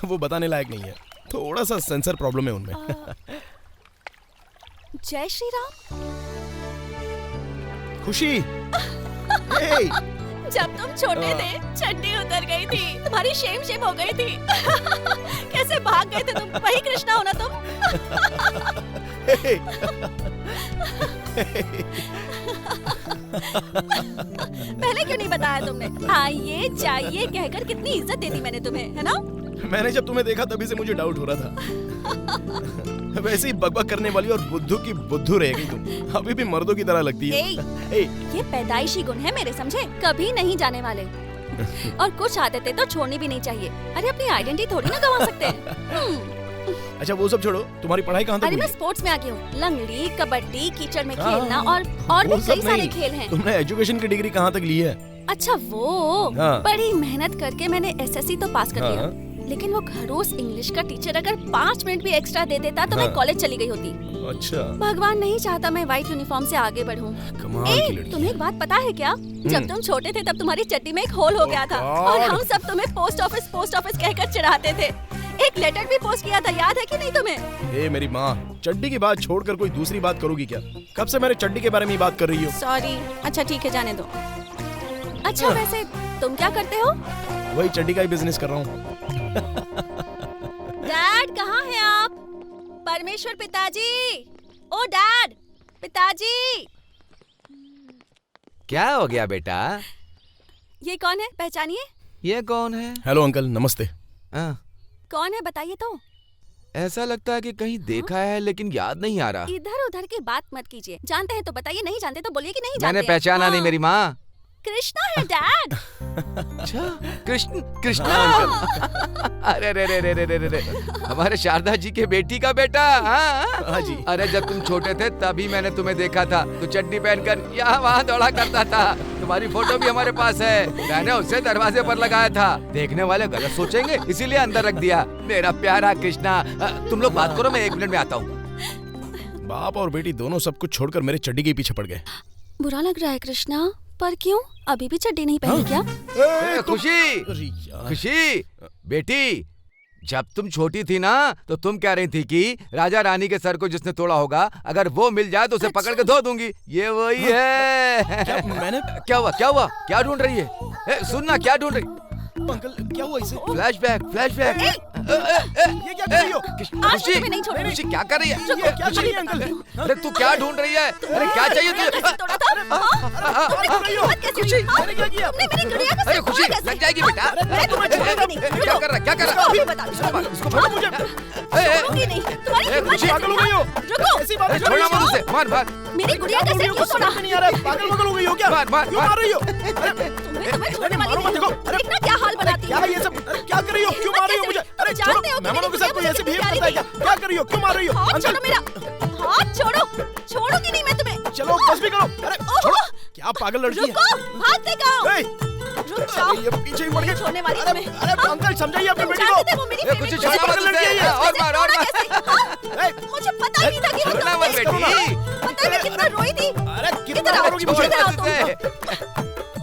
S1: वो बताने लायक नहीं है, थोड़ा सा सेंसर प्रॉब्लम है उनमें।
S4: जय श्री राम।
S1: खुशी।
S4: जब तुम छोटे थे, चड्डी उतर गई थी, तुम्हारी शेम शेम हो गई थी। कैसे भाग गए थे तुम? वही कृष्णा हो ना तुम? पहले क्यों नहीं बताया तुमने? आइए जाइए कहकर कितनी इज्जत दे दी मैंने तुम्हें, है ना?
S1: मैंने जब तुम्हें देखा तभी से मुझे डाउट हो रहा था। वैसे ही बकबक करने वाली और बुद्धू की बुद्धू रह गई तुम। अभी भी मर्दों की तरह लगती है।
S4: ये पैदाइशी गुण है मेरे, समझे? कभी नहीं जाने वाले। और कुछ आदतें तो छोड़नी भी नहीं चाहिए। अरे अपनी आइडेंटिटी थोड़ी ना गंवा सकते हैं।
S1: अच्छा वो सब छोड़ो, तुम्हारी पढ़ाई कहाँ तक
S4: हुई? अरे मैं स्पोर्ट्स में आ गई हूँ। लंगड़ी, कबड्डी, कीचड़ में खेलना और भी कई सारे खेल हैं।
S1: तुमने एजुकेशन की डिग्री कहाँ तक ली है?
S4: अच्छा वो बड़ी मेहनत करके मैंने एसएससी तो पास कर दिया, लेकिन वो खड़ूस इंग्लिश का टीचर अगर 5 मिनट भी एक्स्ट्रा दे देता तो मैं कॉलेज चली गई होती।
S1: अच्छा।
S4: भगवान नहीं चाहता मैं व्हाइट यूनिफॉर्म से आगे बढ़ूं। तुम्हें एक बात पता है क्या? जब तुम छोटे थे तब तुम्हारी चड्डी में एक होल हो गया था और हम सब तुम्हें पोस्ट ऑफिस कहकर चिढ़ाते थे। एक लेटर भी पोस्ट किया था, याद है कि नहीं तुम्हें?
S1: मेरी माँ, चड्डी की बात छोड़कर कोई दूसरी बात करोगी क्या? कब से मेरे चड्डी के बारे में ही बात कर रही हो?
S4: सॉरी। अच्छा ठीक है, जाने दो। अच्छा वैसे तुम क्या करते हो?
S1: वही चड्डी का ही बिजनेस कर रहा हूँ।
S4: डैड कहाँ हैं आप? परमेश्वर पिताजी, ओ डैड, पिताजी।
S8: क्या हो गया बेटा?
S4: ये कौन है, पहचानिए?
S8: ये कौन है?
S1: हेलो अंकल, नमस्ते।
S4: कौन है बताइए तो।
S8: ऐसा लगता है कि कहीं देखा है लेकिन याद नहीं आ रहा।
S4: इधर उधर की बात मत कीजिए, जानते हैं तो बताइए, नहीं जानते तो बोलिए कि नहीं जानते।
S8: मैंने पहचाना नहीं मेरी माँ।
S4: कृष्णा है डैड।
S8: अच्छा कृष्णा अंकल। अरे रे रे रे रे रे रे, हमारे शारदा जी के बेटी का बेटा। हाँ जी। अरे जब तुम छोटे थे तभी मैंने तुम्हें देखा था, तो चड्डी पहनकर यहाँ वहाँ दौड़ा करता था। तुम्हारी फोटो भी हमारे पास है, मैंने उसे दरवाजे पर लगाया था। देखने वाले गलत सोचेंगे इसीलिए अंदर रख दिया। मेरा प्यारा कृष्णा, तुम लोग बात करो, मैं 1 मिनट में आता हूँ।
S1: बाप और बेटी दोनों सब कुछ छोड़कर मेरे चड्डी के पीछे पड़ गए।
S4: बुरा लग रहा है कृष्णा, पर क्यों? अभी भी चड्डी नहीं पहनी क्या?
S8: खुशी बेटी, जब तुम छोटी थी ना तो तुम कह रही थी कि राजा रानी के सर को जिसने तोड़ा होगा अगर वो मिल जाए तो उसे पकड़ के धो दूंगी। ये वही है। क्या हुआ? क्या ढूंढ रही है? सुनना, क्या ढूंढ रही?
S1: अंकल क्या हुआ इसे?
S8: फ्लैशबैक।
S1: ये क्या कर रही हो?
S8: खुशी क्या कर रही है?
S1: क्या कर रही है अंकल?
S8: अरे तू क्या ढूंढ रही है? अरे क्या चाहिए तुझे? अरे खुशी लग जाएगी बेटा। क्या कर रहा? इसको छोड़ो मुझे। छोड़ना मत उसे, मार।
S4: मेरी गुड़िया कैसे क्यों छोड़ा?
S1: नहीं आ रहा है, पागल हो गई हो क्या?
S8: मार
S1: रही हो?
S4: तुम्हें छोड़ने वाली नहीं। देखना क्या हाल बनाती
S1: है। ये सब क्या कर रही हो? क्यों मार रही हो मुझे? अरे छोड़ो, मेहमानों के साथ कोई ऐसे बिहेव करता है क्या? क्या कर रही हो? क्यों मार रही हो?
S4: हाथ छोड़ो मेरा, हाथ छोड़ो। छोड़ूंगी नहीं मैं तुम्हें।
S1: चलो बस भी करो। अरे छोड़ो। क्या पागल लड़की है।
S4: रुको, हाथ लगाओ।
S1: ए,
S4: रुक जाओ।
S1: ये पीछे ही पड़ गए।
S4: छोड़ने वाली तुम्हें।
S1: अरे अंकल समझाइए अपनी बेटी को।
S4: जानते थे वो मेरी
S8: ए, कुछ
S4: फेवरेट
S8: छोड़ना मत
S1: लड़की है ये।
S8: और मार
S4: मुझे पता नहीं था कि वो
S8: छोड़ना मत
S4: तुम
S8: बेटी।
S4: पता है कितना रोई थी।
S1: अरे कितना
S4: इधर आओ,
S1: मारोगी मुझे?
S4: इधर आओ तुम।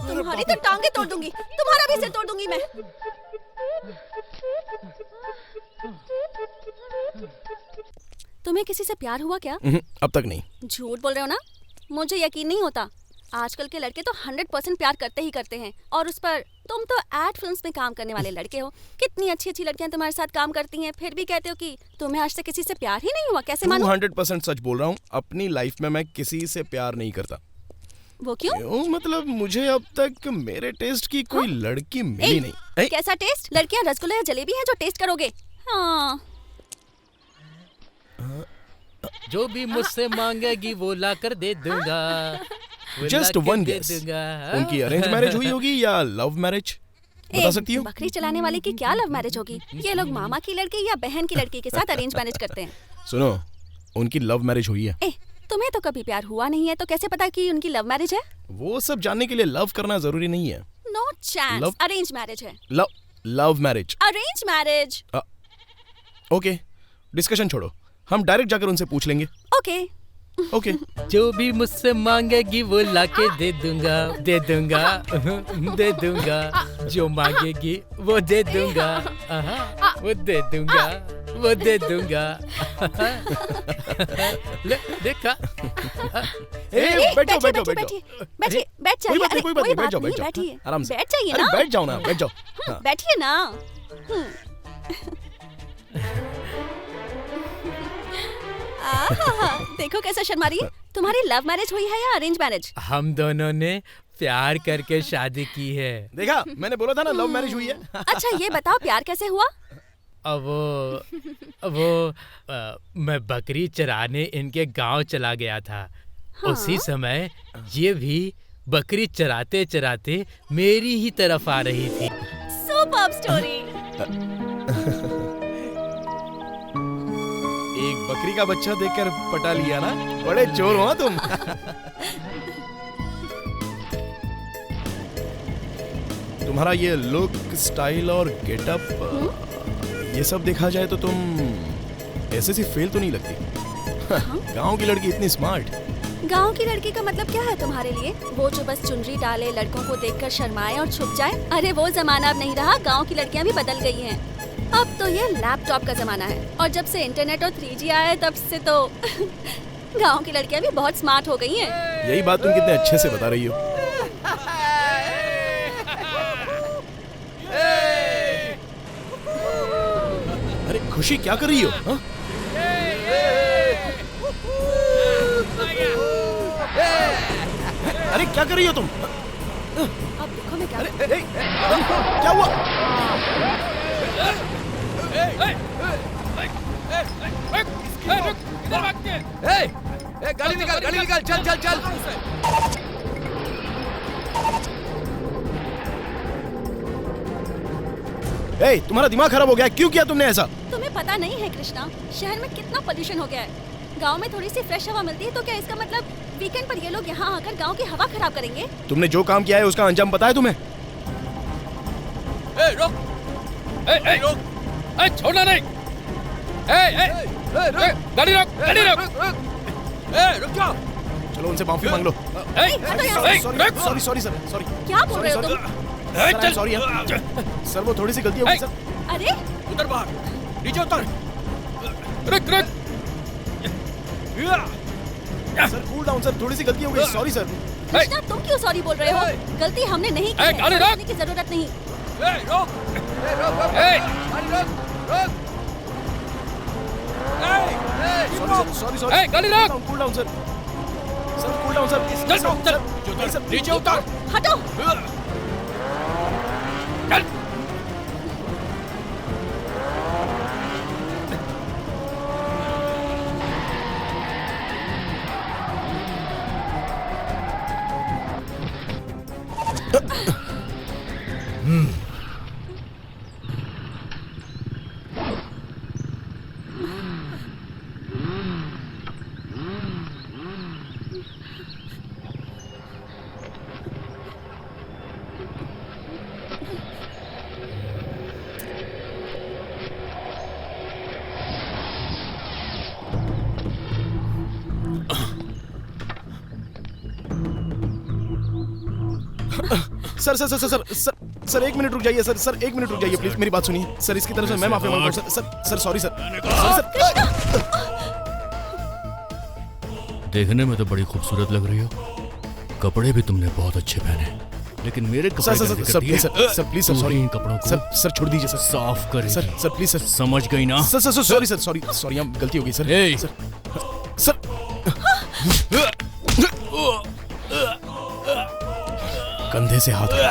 S8: छोड़
S4: तुम्हारी तो टांगे तोड़ दूंगी, तुम्हारा भी सिर तोड़ दूंगी मैं। तुम्हें किसी से प्यार हुआ क्या?
S1: अब तक नहीं।
S4: झूठ बोल रहे हो ना? मुझे यकीन नहीं होता। आजकल के लड़के तो 100% प्यार करते ही करते हैं, और उस पर तुम तो एड फिल्म्स में काम करने वाले लड़के हो। कितनी अच्छी अच्छी लड़कियां तुम्हारे साथ काम करती हैं, फिर भी कहते हो कि तुम्हें आज तक किसी से प्यार ही नहीं हुआ। कैसे मानो?
S1: 100% सच बोल रहा हूँ। अपनी लाइफ में मैं किसी से प्यार नहीं करता।
S4: वो क्यों?
S1: मतलब मुझे अब तक मेरे टेस्ट की कोई लड़की मिली नहीं।
S4: कैसा टेस्ट? लड़कियां रसगुल्ले या जलेबी हैं जो टेस्ट करोगे? हाँ।
S5: जो भी मुझसे मांगेगी वो ला कर दे दूंगा।
S1: जस्ट वन गेस, उनकी अरेंज मैरिज हुई होगी या लव मैरिज? बता सकती हो?
S4: बकरी चलाने वाले की क्या लव मैरिज होगी? ये लोग मामा की लड़की या बहन की लड़की के साथ अरेंज मैरिज करते हैं।
S1: सुनो, उनकी लव मैरिज हुई है।
S4: तुम्हें तो कभी प्यार हुआ नहीं है, तो कैसे पता कि उनकी लव मैरिज है?
S1: वो सब जानने के लिए लव करना जरूरी नहीं है।
S4: नो चांस, अरेंज मैरिज है।
S1: Love marriage.
S4: Arrange marriage.
S1: Okay, discussion छोड़ो, हम डायरेक्ट जाकर उनसे पूछ लेंगे। ओके।
S5: जो भी मुझसे मांगेगी वो लाके दे दूंगा, दे दूंगा, दे दूंगा। जो मांगेगी वो दे दूंगा, वो दे दूंगा, वो दे दूंगा। ले देखा।
S1: बैठो बैठो बैठो।
S4: बैठिए, बैठ जाइए।
S1: कोई बात नहीं, बैठ जाओ, बैठ जाओ।
S4: बैठिए,
S1: आराम से।
S4: बैठ जाइए ना।
S1: बैठ जाओ ना, बैठ जाओ।
S4: बैठिए ना। देखो कैसा शर्मा रही है। तुम्हारी लव मैरिज हुई है या अरेंज मैरिज?
S5: हम दोनों ने प्यार करके शादी की है।
S1: देखा, मैंने बोला था ना लव मैरिज हुई है।
S4: अच्छा ये बताओ, प्यार कैसे हुआ?
S5: मैं बकरी चराने इनके गांव चला गया था। हाँ? उसी समय ये भी बकरी चराते चराते मेरी ही तरफ आ रही थी।
S4: Superb story.
S1: एक बकरी का बच्चा देखकर पटा लिया ना? बड़े चोर हो तुम। तुम्हारा ये लुक, स्टाइल और गेटअप, ये सब देखा जाए तो तुम ऐसे सी फेल तो नहीं लगती। गांव की लड़की इतनी स्मार्ट।
S4: गांव की लड़की का मतलब क्या है तुम्हारे लिए? वो जो बस चुनरी डाले, लड़कों को देखकर शर्माए और छुप जाए? अरे वो जमाना अब नहीं रहा। गांव की लड़कियां भी बदल गई हैं। अब तो ये लैपटॉप का जमाना है, और जब से इंटरनेट और 3G आया है तब से तो गांव की लड़कियां भी बहुत स्मार्ट हो गई हैं।
S1: यही बात तुम कितने अच्छे से बता रही हो। अरे खुशी क्या कर रही हो? हा? अरे क्या कर रही हो तुम?
S4: अब देखो मैं क्या।
S1: अरे क्या हुआ?
S8: गाड़ी निकाल, गाड़ी निकाल, चल चल चल।
S1: तुम्हारा दिमाग खराब हो गया? क्यों किया तुमने ऐसा?
S4: तुम्हें पता नहीं है कृष्णा, शहर में कितना पोल्यूशन हो गया है। गांव में थोड़ी सी फ्रेश हवा मिलती है, तो क्या इसका मतलब वीकेंड पर ये लोग यहाँ आकर गांव की हवा खराब करेंगे?
S1: तुमने जो काम किया है उसका अंजाम पता है तुम्हें?
S5: रोक! रोक! छोड़ना नहीं! गाड़ी रोक! गाड़ी रोक!
S8: रुक जाओ!
S1: चलो उनसे माफी मांग लो। Sorry sorry sir, sorry.
S4: क्या बोल रहे हो तुम?
S1: सॉरी सर, वो थोड़ी सी गलती हो गई सर।
S4: अरे
S5: उतर बाहर, नीचे उतर। रुक रुक।
S1: सर कूल डाउन सर, थोड़ी सी गलती हो गई। Sorry sir.
S4: कृष्णा तुम क्यों सॉरी बोल रहे हो? गलती हमने नहीं की है, बोलने की जरूरत नहीं।
S1: सॉरी सॉरी,
S5: गाड़ी रोक।
S1: Cool down sir. Sir cool down sir.
S5: नीचे उतर।
S4: हटो।
S5: चल।
S1: Sir sir sir sir sir sir sir 1 minute रुक जाइए सर। सर 1 मिनट रुक जाइए प्लीज, मेरी बात सुनिए सर। इसकी तरफ से मैं माफी मांगता हूँ सर। Sir sorry sir.
S2: देखने में तो बड़ी खूबसूरत लग रही हो, कपड़े भी तुमने बहुत अच्छे पहने, लेकिन मेरे कपड़े
S1: sir sir sir please sir please sir sorry.
S2: इन कपड़ों को
S1: सर छोड़ दीजिए सर।
S2: साफ कर
S1: सर सर प्लीज सर।
S2: समझ गई ना?
S1: Sir sir sorry sir, sorry sorry, हम गलती हो गई सर। सर कंधे से हाथ हटा,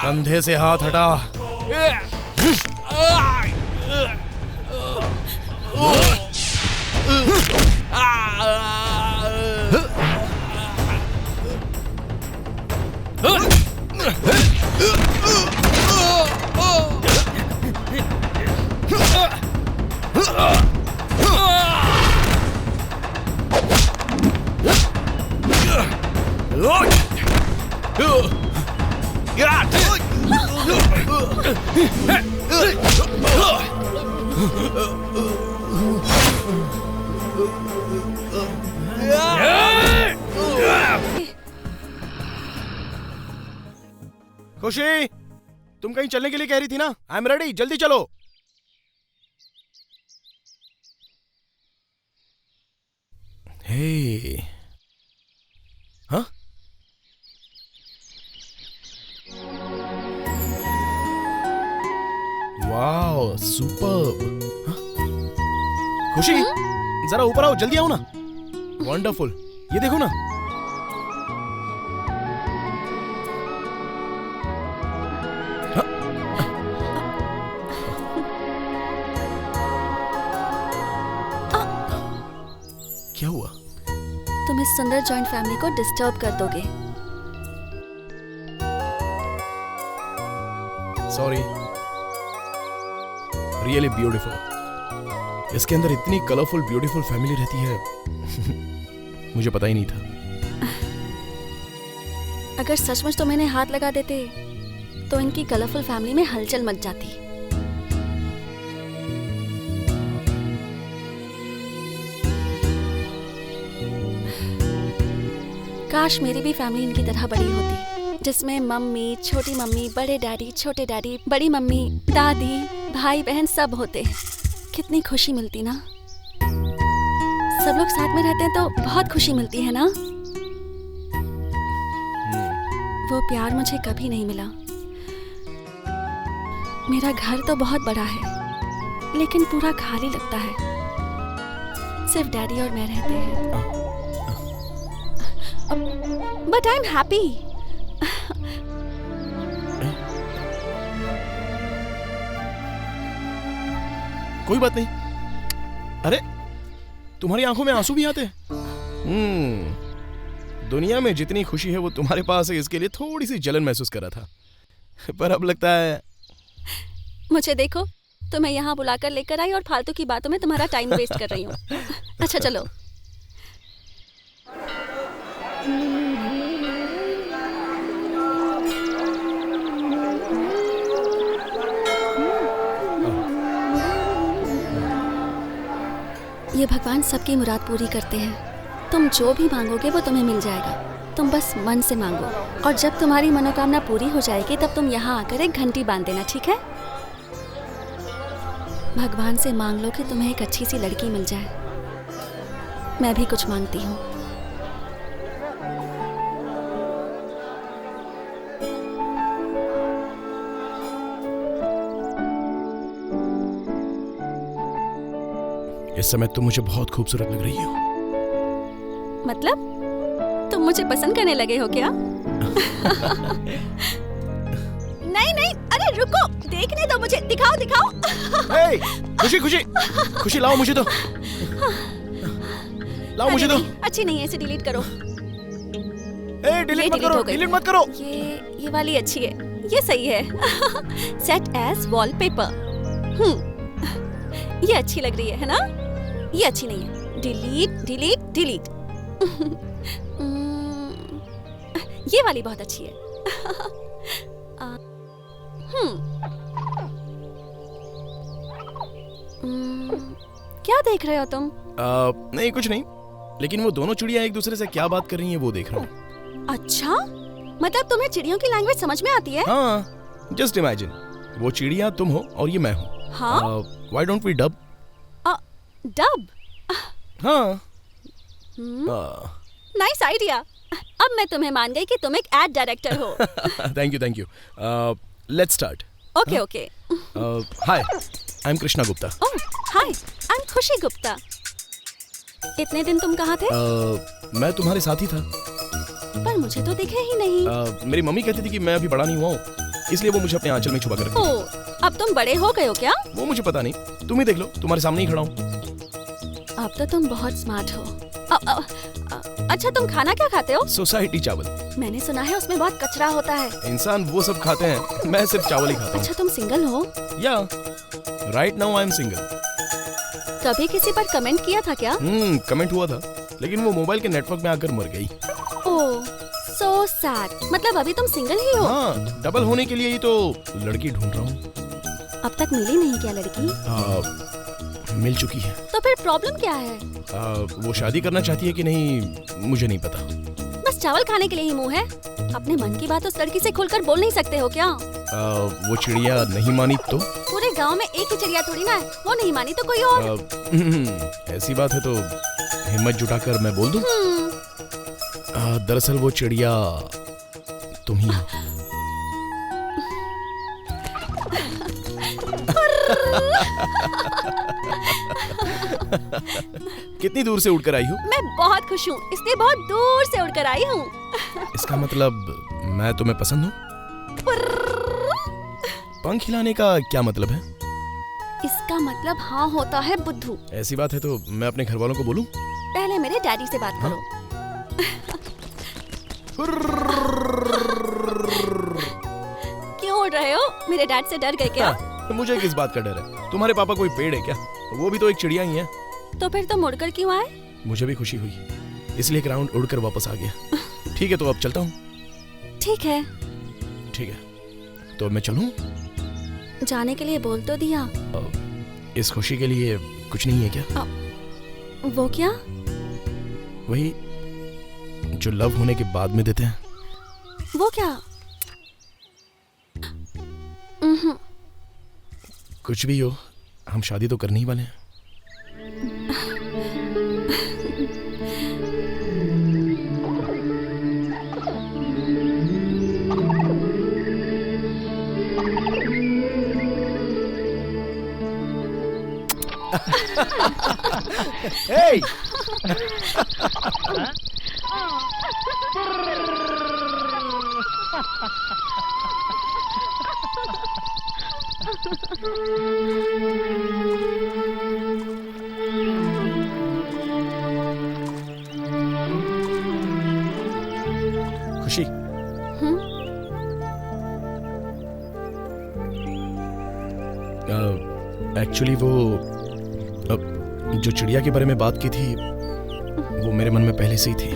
S1: कंधे से हाथ हटा। खुशी, तुम कहीं चलने के लिए कह रही थी ना? आई एम रेडी, जल्दी चलो। हे हाँ, वाओ सुपर्ब। खुशी जरा ऊपर आओ, जल्दी आओ ना। वंडरफुल, ये देखो ना। क्या हुआ?
S4: तुम इस सुंदर जॉइंट फैमिली को डिस्टर्ब कर दोगे।
S1: Sorry, really beautiful. इसके अंदर इतनी कलरफुल ब्यूटीफुल फैमिली रहती है मुझे पता ही नहीं था।
S4: अगर सचमुच तो मैंने हाथ लगा देते तो इनकी कलरफुल फैमिली में हलचल मच जाती। काश मेरी भी फैमिली इनकी तरह बड़ी होती, जिसमें मम्मी, छोटी मम्मी, बड़े डैडी, छोटे डैडी, बड़ी मम्मी, दादी, भाई बहन सब होते। कितनी खुशी मिलती ना। सब लोग साथ में रहते हैं तो बहुत खुशी मिलती है ना। वो प्यार मुझे कभी नहीं मिला। मेरा घर तो बहुत बड़ा है लेकिन पूरा खाली लगता है। सिर्फ डैडी और मैं रहते हैं। But I am happy.
S1: कोई बात नहीं। अरे तुम्हारी आंखों में आंसू भी आते हैं। दुनिया में जितनी खुशी है वो तुम्हारे पास है, इसके लिए थोड़ी सी जलन महसूस कर रहा था, पर अब लगता है।
S4: मुझे देखो, तुम्हें यहाँ बुलाकर लेकर आई और फालतू की बातों में तुम्हारा टाइम वेस्ट कर रही हूँ। अच्छा चलो। ये भगवान सबकी मुराद पूरी करते हैं। तुम जो भी मांगोगे वो तुम्हें मिल जाएगा। तुम बस मन से मांगो और जब तुम्हारी मनोकामना पूरी हो जाएगी तब तुम यहाँ आकर एक घंटी बांध देना, ठीक है? भगवान से मांग लो कि तुम्हें एक अच्छी सी लड़की मिल जाए। मैं भी कुछ मांगती हूँ।
S1: इस समय तुम मुझे बहुत खूबसूरत लग रही हो।
S4: मतलब तुम मुझे पसंद करने लगे हो क्या? नहीं नहीं, अरे रुको, देखने दो मुझे, दिखाओ दिखाओ।
S1: hey, खुशी खुशी खुशी, लाओ मुझे दो, लाओ मुझे दो।
S4: अच्छी नहीं है, इसे डिलीट करो।
S1: डिलीट मत करो, डिलीट मत करो।
S4: ये वाली अच्छी है, ये सही है। Set as wallpaper. ये अच्छी लग रही है ना? ये अच्छी नहीं है, डिलीट डिलीट डिलीट। ये वाली बहुत अच्छी है। क्या देख रहे हो तुम?
S1: नहीं कुछ नहीं, लेकिन वो दोनों चिड़िया एक दूसरे से क्या बात कर रही हैं वो देख रहा हूँ।
S4: अच्छा, मतलब तुम्हें चिड़ियों की लैंग्वेज समझ में आती है?
S1: हाँ, जस्ट इमेजिन, वो चिड़िया तुम हो और ये मैं हूँ।
S4: हाँ?
S1: Why don't we dub?
S4: Dub?
S1: हाँ।
S4: Nice idea. अब मैं तुम्हें मान गई कि तुम एक एड डायरेक्टर हो।
S1: Thank you. Let's start.
S4: Okay okay.
S1: Hi, I am Krishna Gupta.
S4: Oh, hi, I am Khushi Gupta. इतने दिन तुम कहाँ थे?
S1: मैं तुम्हारे साथ ही था।
S4: पर मुझे तो दिखे ही नहीं।
S1: मेरी मम्मी कहती थी कि मैं अभी बड़ा नहीं हुआ हूँ, इसलिए वो मुझे अपने आंचल में छुपा कर रखती।
S4: ओह, अब तुम बड़े हो गए हो क्या?
S1: वो मुझे पता नहीं, तुम ही देख लो, तुम्हारे सामने ही खड़ा हूँ।
S4: अब तो तुम बहुत स्मार्ट हो। अच्छा, तुम खाना क्या खाते हो?
S1: सोसाइटी चावल।
S4: मैंने सुना है उसमें बहुत कचरा होता है।
S1: इंसान वो सब खाते हैं, मैं सिर्फ चावल ही खाता हूँ।
S4: अच्छा, तुम सिंगल हो?
S1: या, right now I am single.
S4: कभी किसी पर कमेंट किया था क्या?
S1: कमेंट हुआ था, लेकिन वो मोबाइल के नेटवर्क में आकर मर गई।
S4: ओह, सो सैड। मतलब अभी तुम सिंगल ही हो?
S1: हाँ, डबल होने के लिए ही तो लड़की ढूंढ रहा हूँ।
S4: अब तक मिली नहीं क्या लड़की?
S1: मिल चुकी है।
S4: तो फिर प्रॉब्लम क्या है?
S1: वो शादी करना चाहती है कि नहीं मुझे नहीं पता।
S4: बस चावल खाने के लिए ही मुंह है? अपने मन की बात उस लड़की से खुलकर बोल नहीं सकते हो क्या?
S1: वो चिड़िया नहीं मानी तो?
S4: पूरे गांव में एक ही चिड़िया थोड़ी ना है, वो नहीं मानी तो कोई और।
S1: ऐसी बात है तो हिम्मत जुटाकर मैं बोल दूं? दरअसल वो चिड़िया तुम ही हो। कितनी दूर से उड़कर आई हो?
S4: मैं बहुत खुश हूँ, इसलिए बहुत दूर से उड़कर आई हूँ।
S1: इसका मतलब मैं तुम्हें पसंद हूँ? पंख हिलाने का क्या मतलब है?
S4: इसका मतलब हाँ होता है बुद्धू।
S1: ऐसी बात है तो मैं अपने घर वालों को बोलूं?
S4: पहले मेरे डैडी से बात करो। क्यों उड़ रहे हो? मेरे डैड से डर गए क्या?
S1: मुझे किस बात का डर है? तुम्हारे पापा कोई पेड़ है क्या? वो भी तो एक चिड़िया ही है।
S4: तो फिर तुम उड़कर क्यों आए?
S1: मुझे भी खुशी हुई, इसलिए एक राउंड उड़कर वापस आ गया। ठीक है, तो अब चलता हूँ।
S4: ठीक है।
S1: ठीक है, तो मैं चलूं?
S4: जाने के लिए बोल तो दिया।
S1: इस खुशी के लिए कुछ नहीं है क्या?
S4: वो क्या?
S1: वही जो लव होने के बाद में देते हैं।
S4: वो क्या?
S1: कुछ भी हो, हम शादी तो करने ही वाले हैं। Hey! खुशी, एक्चुअली वो जो चिड़िया के बारे में बात की थी वो मेरे मन में पहले से ही थी।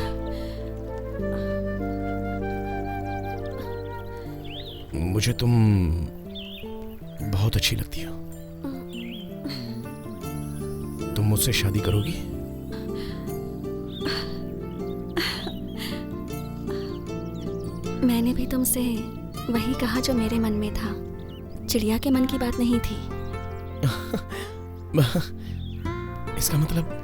S1: मुझे तुम बहुत अच्छी लगती हो। तुम मुझसे शादी करोगी?
S4: मैंने भी तुमसे वही कहा जो मेरे मन में था। चिड़िया के मन की बात नहीं थी।
S1: इसका मतलब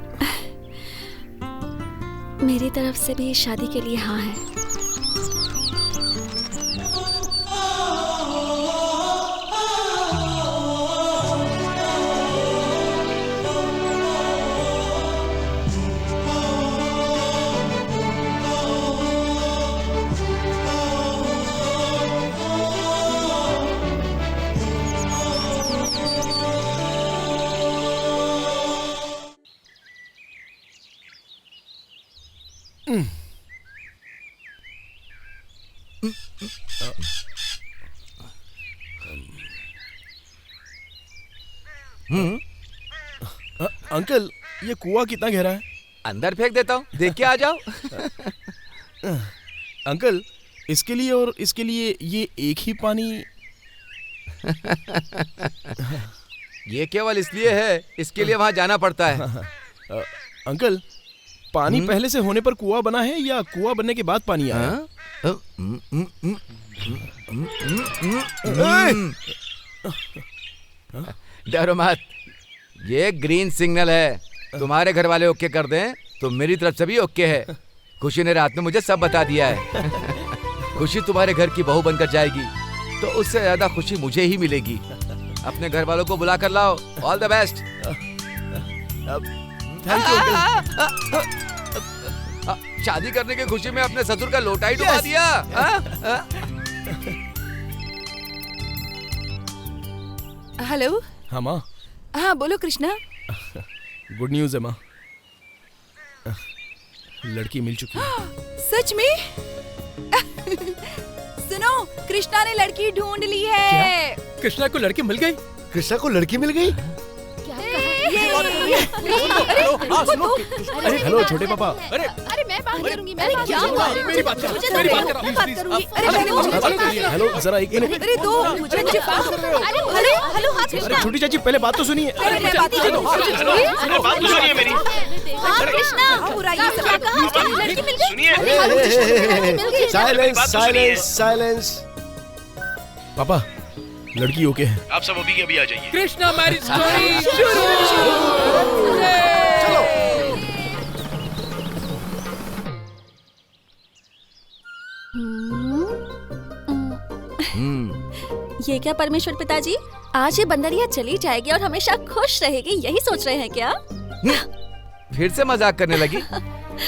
S4: मेरी तरफ से भी शादी के लिए हाँ है।
S1: अंकल, ये कुआं कितना गहरा है?
S8: अंदर फेंक देता हूँ, देख के आ जाओ।
S1: अंकल, इसके लिए और इसके लिए ये एक ही पानी?
S8: ये केवल इसलिए है, इसके लिए वहां जाना पड़ता है।
S1: अंकल, पानी पहले से होने पर कुआं बना है या कुआं बनने के बाद पानी आया?
S8: डरो मत, ये ग्रीन सिग्नल है। तुम्हारे घर वाले ओके कर दें तो मेरी तरफ से भी ओके है। खुशी ने रात में मुझे सब बता दिया है। खुशी तुम्हारे घर की बहू बनकर जाएगी तो उससे ज्यादा खुशी मुझे ही मिलेगी। अपने घर वालों को बुला कर लाओ। All the best.
S1: Thank you uncle.
S8: शादी करने की खुशी में अपने ससुर का लोटा ही डुबा दिया।
S11: हेलो।
S1: हाँ माँ।
S11: हाँ बोलो कृष्णा।
S1: गुड न्यूज है माँ, लड़की मिल चुकी है।
S11: सच में? सुनो, कृष्णा ने लड़की ढूंढ ली है।
S5: कृष्णा को लड़की मिल गई?
S7: कृष्णा को लड़की मिल गई?
S1: अरे हेलो छोटे पापा।
S3: अरे मैं बात करूंगी, मैं बात
S5: क्या
S3: करूंगी।
S5: मेरी बात करो, मेरी बात करो।
S11: मैं बात करूंगी। अरे पहले मुझे बात करिए।
S1: हेलो जरा एक मिनट।
S11: अरे दो मुझे बात करो। अरे हेलो हेलो हाँ
S1: अरे
S11: कृष्णा।
S1: छोटी चाची पहले बात तो सुनिए।
S11: अरे मैं बात करूँ।
S1: बात तो सुनिए मेरी।
S11: हाँ कृष्णा पूरा ये सब लड़की मिल गई।
S7: Silence silence silence.
S1: पापा लड़की ओके है, आप सब अभी के अभी आ जाइए।
S5: कृष्णा मैरिज स्टोरी शुरू।
S4: ये क्या परमेश्वर पिताजी, आज ये बंदरिया चली जाएगी और हमेशा खुश रहेगी, यही सोच रहे हैं क्या?
S8: फिर से मजाक करने लगी।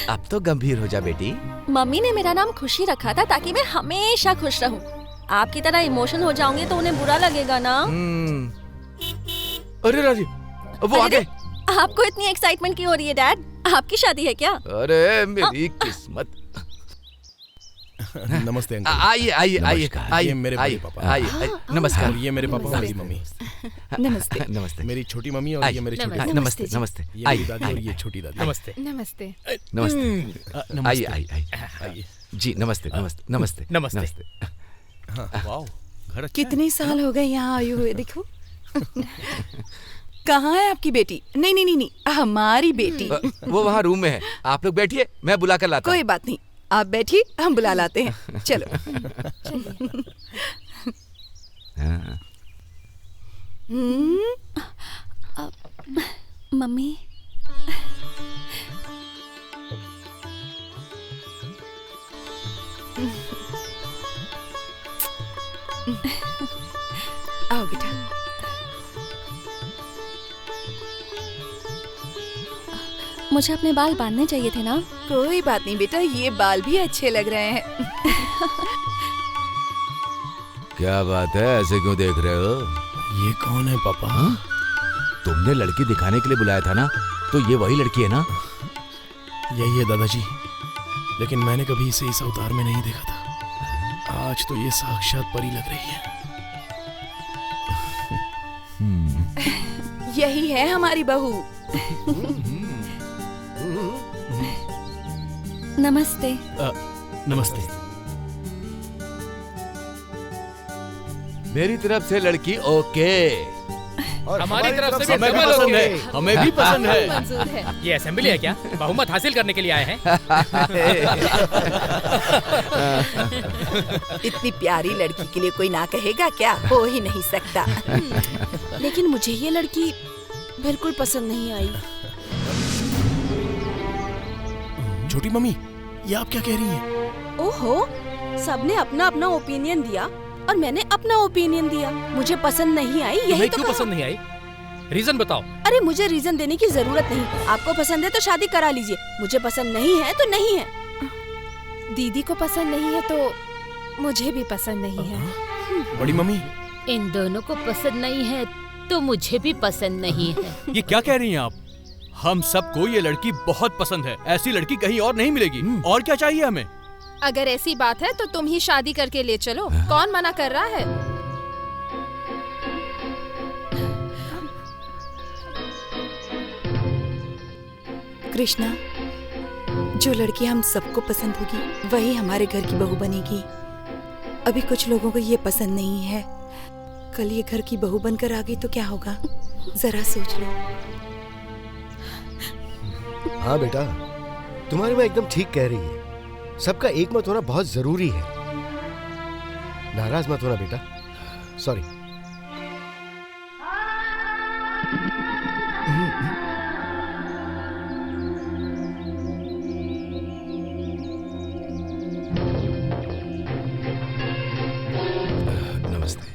S8: अब तो गंभीर हो जा बेटी।
S4: मम्मी ने मेरा नाम खुशी रखा था ताकि मैं हमेशा खुश रहूं। आपकी तरह इमोशन हो जाऊंगी तो उन्हें बुरा लगेगा ना।
S8: अरे राजी, वो आ गए।
S4: आपको इतनी एक्साइटमेंट क्यों हो रही है डैड? आपकी शादी है क्या?
S8: अरे मेरी किस्मत।
S1: नमस्ते अंकल।
S8: आइए आइए आइए आइए
S1: ये मेरे बड़े पापा।
S8: आइए नमस्कार।
S1: और ये मेरे पापा और मेरी मम्मी।
S11: नमस्ते।
S8: नमस्ते।
S1: मेरी छोटी मम्मी और ये मेरे छोटे पापा।
S8: नमस्ते नमस्ते।
S1: ये मेरी दादी और ये छोटी दादी।
S5: नमस्ते।
S3: नमस्ते।
S8: नमस्ते। आइए आइए आइए जी। नमस्ते नमस्ते नमस्ते
S5: नमस्ते।
S1: वाओ, घर अच्छा
S11: कितने साल हो गए यहाँ आए हुए, देखो। कहाँ है आपकी बेटी? नहीं नहीं नहीं, हमारी बेटी।
S8: वो वहाँ रूम में है, आप लोग बैठिए, मैं बुला कर लाता हूँ।
S11: कोई बात नहीं, आप बैठिए, हम बुला लाते हैं। चलो।
S4: मम्मी
S11: आओ बेटा।
S4: मुझे अपने बाल बांधने चाहिए थे ना।
S11: कोई बात नहीं बेटा, ये बाल भी अच्छे लग रहे हैं।
S8: क्या बात है, ऐसे क्यों देख रहे हो?
S1: ये कौन है पापा?
S8: तुमने लड़की दिखाने के लिए बुलाया था ना, तो ये वही लड़की है ना?
S1: यही है दादाजी, लेकिन मैंने कभी इसे इस अवतार में नहीं देखा था। आज तो ये साक्षात परी लग रही है।
S11: यही है हमारी बहू।
S4: नमस्ते।
S1: नमस्ते।
S8: मेरी तरफ से लड़की ओके।
S7: और
S5: हमारी तरफ से भी
S1: हमें भी
S5: डबल
S1: पसंद
S5: ओके।
S1: है, हमें भी पसंद है।
S3: मंजूर है।
S5: ये असेंबली है क्या? बहुमत हासिल करने के लिए आए हैं?
S11: इतनी प्यारी लड़की के लिए कोई ना कहेगा क्या? हो ही नहीं सकता।
S4: लेकिन मुझे ये लड़की बिल्कुल पसंद नहीं आई।
S1: छोटी मम्मी, ये आप क्या कह रही हैं?
S4: ओहो, सबने अपना अपना ओपिनियन दिया और मैंने अपना ओपिनियन दिया। मुझे पसंद नहीं आई, यही
S5: तुम्हें
S4: तो
S5: क्यों
S4: कहा।
S5: पसंद नहीं आई? रीजन बताओ।
S4: अरे मुझे रीजन देने की जरूरत नहीं। आपको पसंद है तो शादी करा लीजिए, मुझे पसंद नहीं है तो नहीं है।
S3: दीदी को पसंद नहीं है तो मुझे भी पसंद नहीं है।
S1: बड़ी मम्मी,
S6: इन दोनों को पसंद नहीं है तो मुझे भी पसंद नहीं है।
S2: ये क्या कह रही हैं आप? हम सबको ये लड़की बहुत पसंद है। ऐसी लड़की कहीं और नहीं मिलेगी। और क्या चाहिए हमें?
S3: अगर ऐसी बात है तो तुम ही शादी करके ले चलो। कौन मना कर रहा है?
S11: कृष्णा, जो लड़की हम सबको पसंद होगी वही हमारे घर की बहू बनेगी। अभी कुछ लोगों को ये पसंद नहीं है, कल ये घर की बहू बनकर आ गई तो क्या होगा? जरा सोच लो।
S7: हाँ बेटा, तुम्हारी माँ एकदम ठीक कह रही है। सबका एक मत होना बहुत जरूरी है। नाराज मत होना बेटा, सॉरी।
S1: नमस्ते।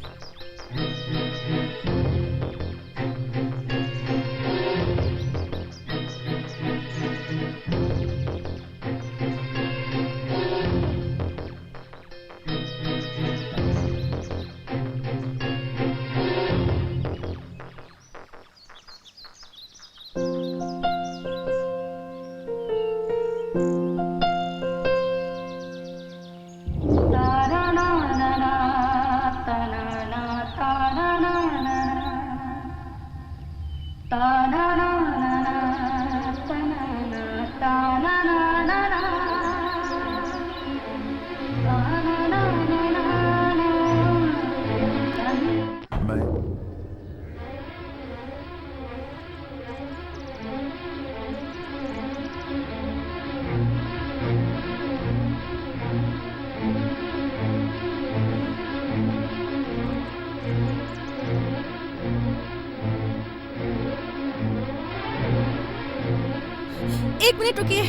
S4: एक मिनट रुकिए।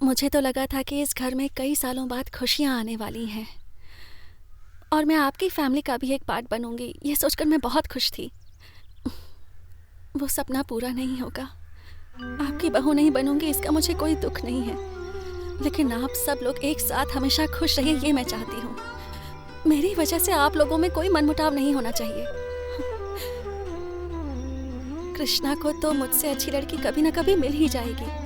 S4: मुझे तो लगा था कि इस घर में कई सालों बाद खुशियां आने वाली हैं और मैं आपकी फैमिली का भी एक पार्ट बनूंगी, ये सोचकर मैं बहुत खुश थी। वो सपना पूरा नहीं होगा, आपकी बहू नहीं बनूंगी, इसका मुझे कोई दुख नहीं है, लेकिन आप सब लोग एक साथ हमेशा खुश रहिए, ये मैं चाहती हूँ। मेरी वजह से आप लोगों में कोई मनमुटाव नहीं होना चाहिए। कृष्णा को तो मुझसे अच्छी लड़की कभी ना कभी मिल ही जाएगी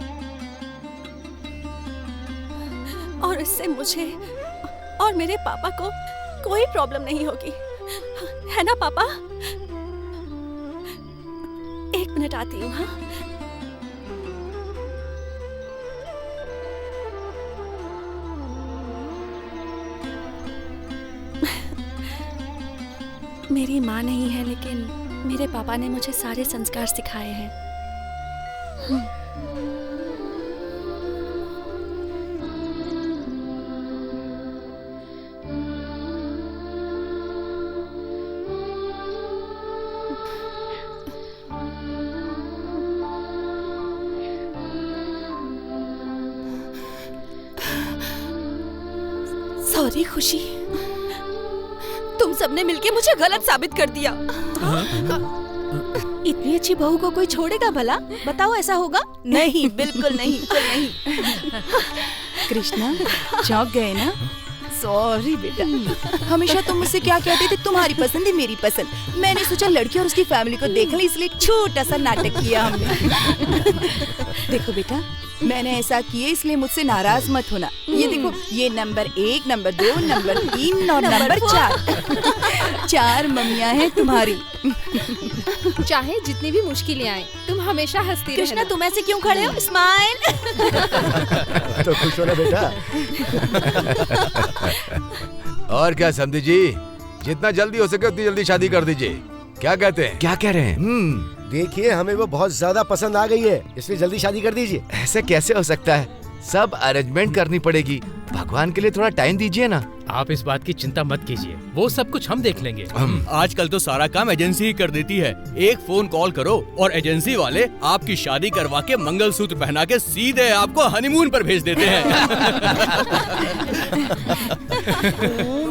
S4: और इससे मुझे और मेरे पापा को कोई प्रॉब्लम नहीं होगी, है ना पापा? एक मिनट आती हूँ। हाँ, मेरी माँ नहीं है, लेकिन मेरे पापा ने मुझे सारे संस्कार सिखाए हैं। सॉरी खुशी, तुम सबने मिलके मुझे गलत साबित कर दिया। इतनी अच्छी बहू को कोई छोड़ेगा भला? बताओ ऐसा होगा? नहीं, बिल्कुल नहीं, बिल्कुल नहीं।
S11: कृष्णा चौंक गए ना? सॉरी बेटा। हमेशा तुम मुझसे क्या कहते थे, तुम्हारी पसंद है मेरी पसंद। मैंने सोचा लड़की और उसकी फैमिली को देख लें, इसलिए एक छोटा सा नाटक किया हमने। देखो बेटा, मैंने ऐसा किया इसलिए मुझसे नाराज मत होना। ये देखो, ये नंबर 1, नंबर 2, नंबर 3 और नंबर 4 4 मम्मियाँ हैं तुम्हारी।
S3: चाहे जितनी भी मुश्किलें आए, तुम हमेशा हंसती रहना।
S4: कृष्णा तुम ऐसे क्यों खड़े हो? स्माइल।
S7: तो खुश हो ना बेटा।
S8: और क्या समधी जी, जितना जल्दी हो सके उतनी जल्दी शादी कर दीजिए। क्या कहते हैं? क्या कह रहे हैं?
S7: देखिए, हमें वो बहुत ज्यादा पसंद आ गई है, इसलिए जल्दी शादी कर दीजिए।
S8: ऐसे कैसे हो सकता है? सब अरेंजमेंट करनी पड़ेगी, भगवान के लिए थोड़ा टाइम दीजिए ना।
S5: आप इस बात की चिंता मत कीजिए, वो सब कुछ हम देख लेंगे।
S2: आजकल तो सारा काम एजेंसी ही कर देती है। एक फोन कॉल करो और एजेंसी वाले आपकी शादी करवा के मंगलसूत्र पहना के सीधे आपको हनीमून पर भेज देते हैं।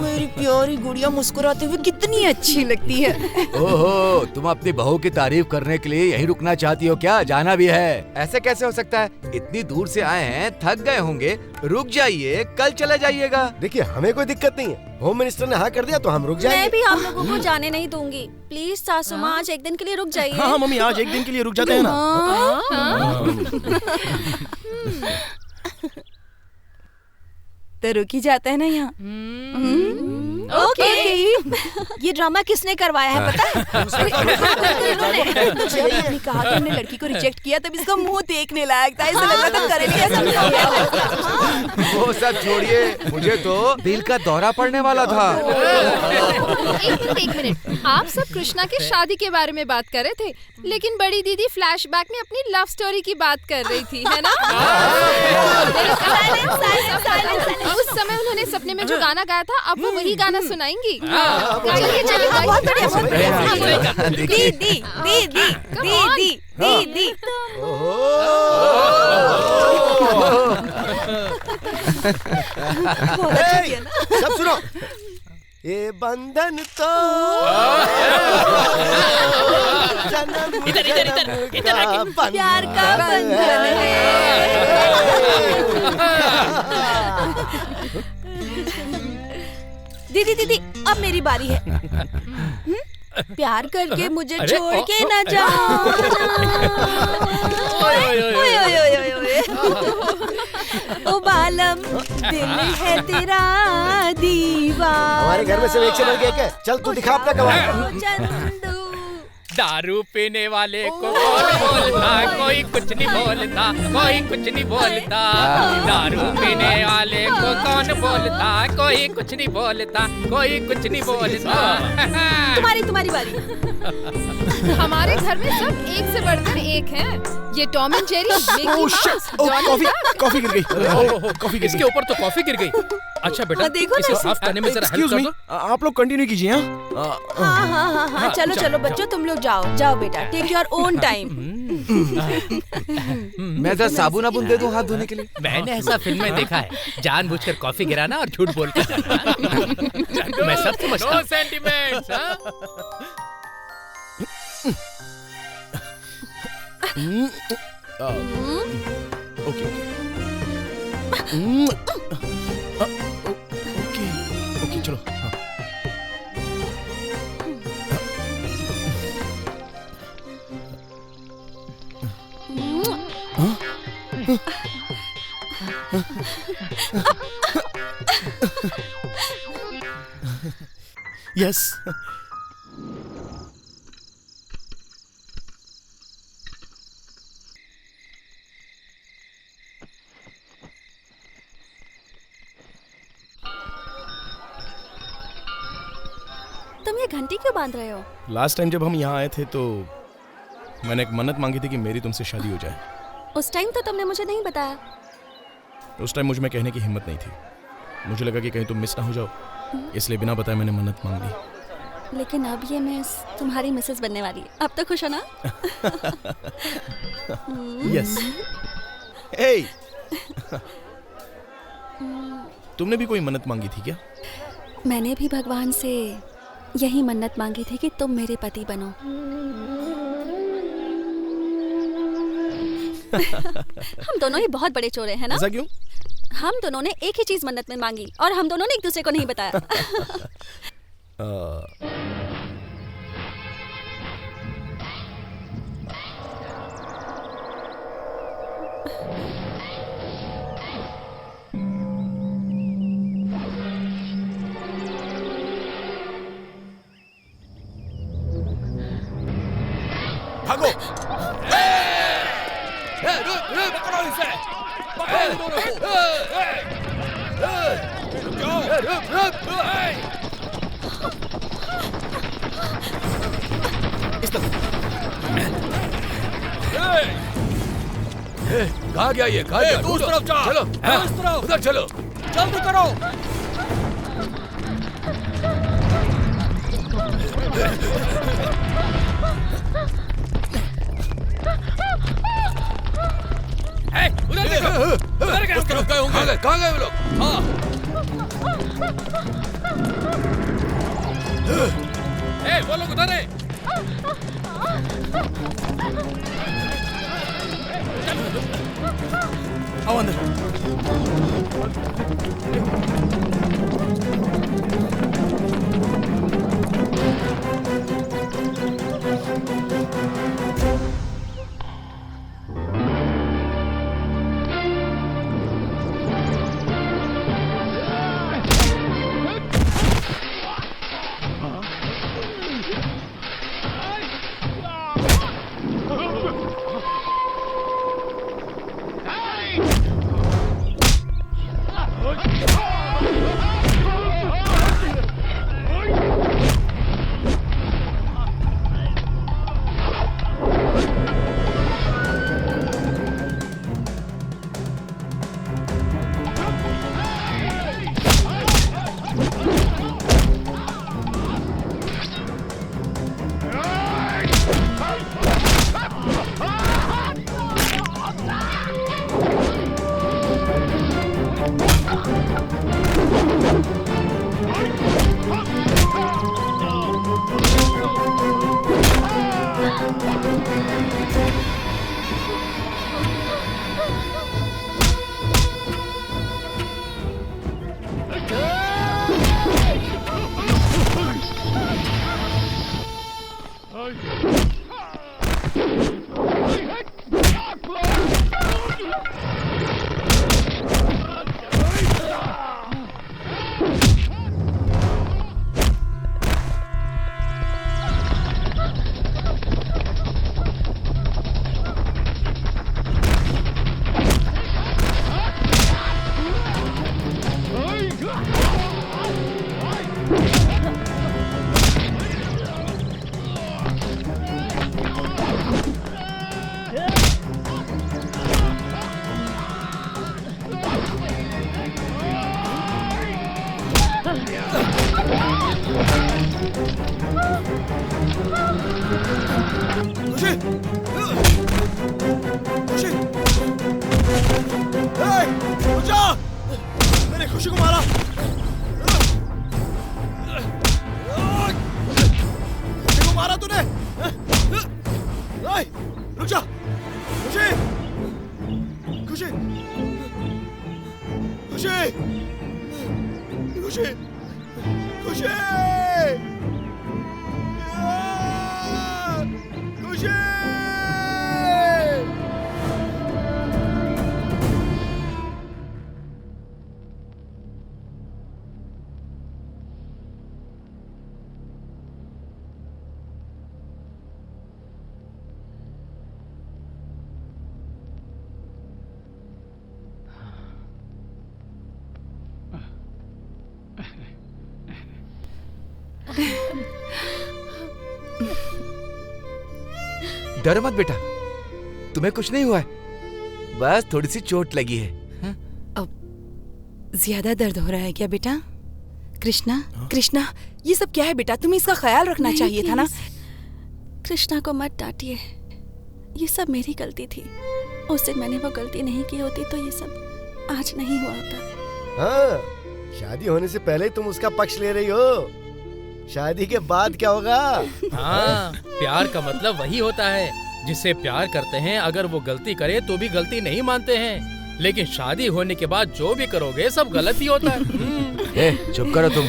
S11: मेरी प्यारी गुड़िया मुस्कुराते हुए कितनी अच्छी लगती है।
S8: ओहो, तुम अपनी बहू की तारीफ करने के लिए यहीं रुकना चाहती हो क्या? जाना भी है? ऐसे कैसे हो सकता है? इतनी दूर से आए हैं, थक गए होंगे, रुक जाइए, कल चले जाइएगा।
S7: देखिए, हमें कोई दिक्कत नहीं है, होम मिनिस्टर ने हाँ कर दिया तो हम रुक जाएंगे।
S4: मैं भी आप लोगों को जाने नहीं दूंगी। प्लीज सासू माँ, आज एक दिन के लिए रुक जाइए।
S1: हाँ मम्मी, आज एक दिन के लिए रुक जाते हैं ना।
S11: तो रुक ही जाता है ना यहाँ।
S4: ओके। ओके। ये ड्रामा किसने करवाया है पता है? जब आपने कहा कि हमने लड़की को रिजेक्ट किया तब इसका मुंह देखने लायक था, ऐसा लग रहा था करेंगे ऐसा।
S8: वो सब छोड़िए, मुझे तो दिल का दौरा पड़ने वाला था।
S3: एक मिनट, आप सब कृष्णा की शादी के बारे में बात कर रहे थे, लेकिन बड़ी दीदी फ्लैशबैक में अपनी लव स्टोरी की बात कर रही थी, है ना? उस समय उन्होंने सपने में जो गाना गाया था, अब वो वही गाना सुनाएंगी। चलिए चलिए,
S4: दीदी दीदी दीदी दीदी।
S7: सब सुनो, ये बंधन तो
S6: इधर इधर इधर इधर
S4: प्यार का बंधन है। दीदी दीदी, अब मेरी बारी है। प्यार करके मुझे छोड़ के न जाओ। ओ बालम, दिल है तेरा दीवाना।
S7: हमारे घर में सिर्फ एक से बढ़ के एक है। चल तू दिखा अपना कमाल।
S4: चंदू
S5: दारू पीने वाले को कौन बोलता, कोई कुछ नहीं बोलता, कोई कुछ नहीं बोलता। दारू पीने वाले को कौन बोलता, कोई कुछ नहीं बोलता, कोई कुछ नहीं बोलता।
S4: तुम्हारी बारी।
S3: हमारे घर में सब एक से बढ़कर एक हैं। ये Tom and Jerry, Mickey mouse, Donald duck.
S1: Coffee गिर गई। कॉफी गिर
S5: इसके ऊपर तो कॉफी गिर गई। अच्छा बेटा,
S4: देखो ना
S5: इसे साफ करने में जरा हेल्प कर दो।
S1: आप लोग कंटिन्यू कीजिए।
S4: हाँ, चलो चलो बच्चों, तुम लोग जाओ बेटा, टेक योर ओन टाइम।
S8: मैं जरा साबुन आबुन दे दूं हाथ धोने के लिए।
S5: मैंने ऐसा फिल्म में देखा है, जानबूझकर कॉफी गिराना और झूठ बोलकर जाना। मैं सब समझता हूँ। सेंटिमेंट्स,
S1: ओके ओके, चलो। यस।
S4: तुम ये घंटी क्यों बांध रहे हो?
S1: लास्ट टाइम जब हम यहाँ आए थे तो मैंने एक मन्नत मांगी थी कि मेरी तुमसे शादी हो जाए।
S4: उस टाइम तो तुमने मुझे नहीं बताया।
S1: उस टाइम मुझ में कहने की हिम्मत नहीं थी। मुझे लगा कि कहीं तुम मिस ना हो जाओ, इसलिए बिना बताए मैंने मन्नत मांग ली।
S4: लेकिन अब ये मिस तुम्हारी मिसेस बनने वाली है। अब तो खुश हो ना?
S1: यस। हे, तुमने भी कोई मन्नत मांगी थी क्या?
S4: मैंने भी भगवान से यही मन्नत मांगी थी कि तुम मेरे पति बनो। हम दोनों ही बहुत बड़े चोर हैं ना?
S1: ऐसा क्यों?
S4: हम दोनों ने एक ही चीज मन्नत में मांगी और हम दोनों ने एक दूसरे को नहीं बताया।
S1: भागो।
S8: पकड़ो इसे, पकड़ो इन दोनों को। कहाँ गया ये? कहाँ गया?
S2: उस तरफ जा।
S8: चलो,
S2: उस तरफ।
S8: उधर चलो।
S2: जल्दी करो।
S5: उधर देखो, उधर गए,
S8: उस तरफ गए होंगे। कहाँ गए वो लोग?
S2: हाँ।
S5: वो लोग उधर है।
S1: आओ अंदर। मैंने खुशी को मारा। खुशी को मारा तूने। रुक जा। खुशी, खुशी, खुशी, खुशी, खुशी, खुशी।
S8: डरो मत बेटा, तुम्हें कुछ नहीं हुआ है, बस थोड़ी सी चोट लगी है।
S11: अब ज्यादा दर्द हो रहा है क्या बेटा? कृष्णा, कृष्णा, ये सब क्या है बेटा? तुम्हें इसका ख्याल रखना चाहिए था ना।
S4: कृष्णा को मत डांटिए, ये सब मेरी गलती थी। उस दिन मैंने वो गलती नहीं की होती तो ये सब आज नहीं हुआ होता।
S7: हाँ, शादी होने से पहले तुम उसका पक्ष ले रही हो, शादी के बाद क्या होगा?
S5: हाँ, प्यार का मतलब वही होता है, जिससे प्यार करते हैं अगर वो गलती करे तो भी गलती नहीं मानते हैं, लेकिन शादी होने के बाद जो भी करोगे सब गलत ही होता है।
S8: चुप करो तुम,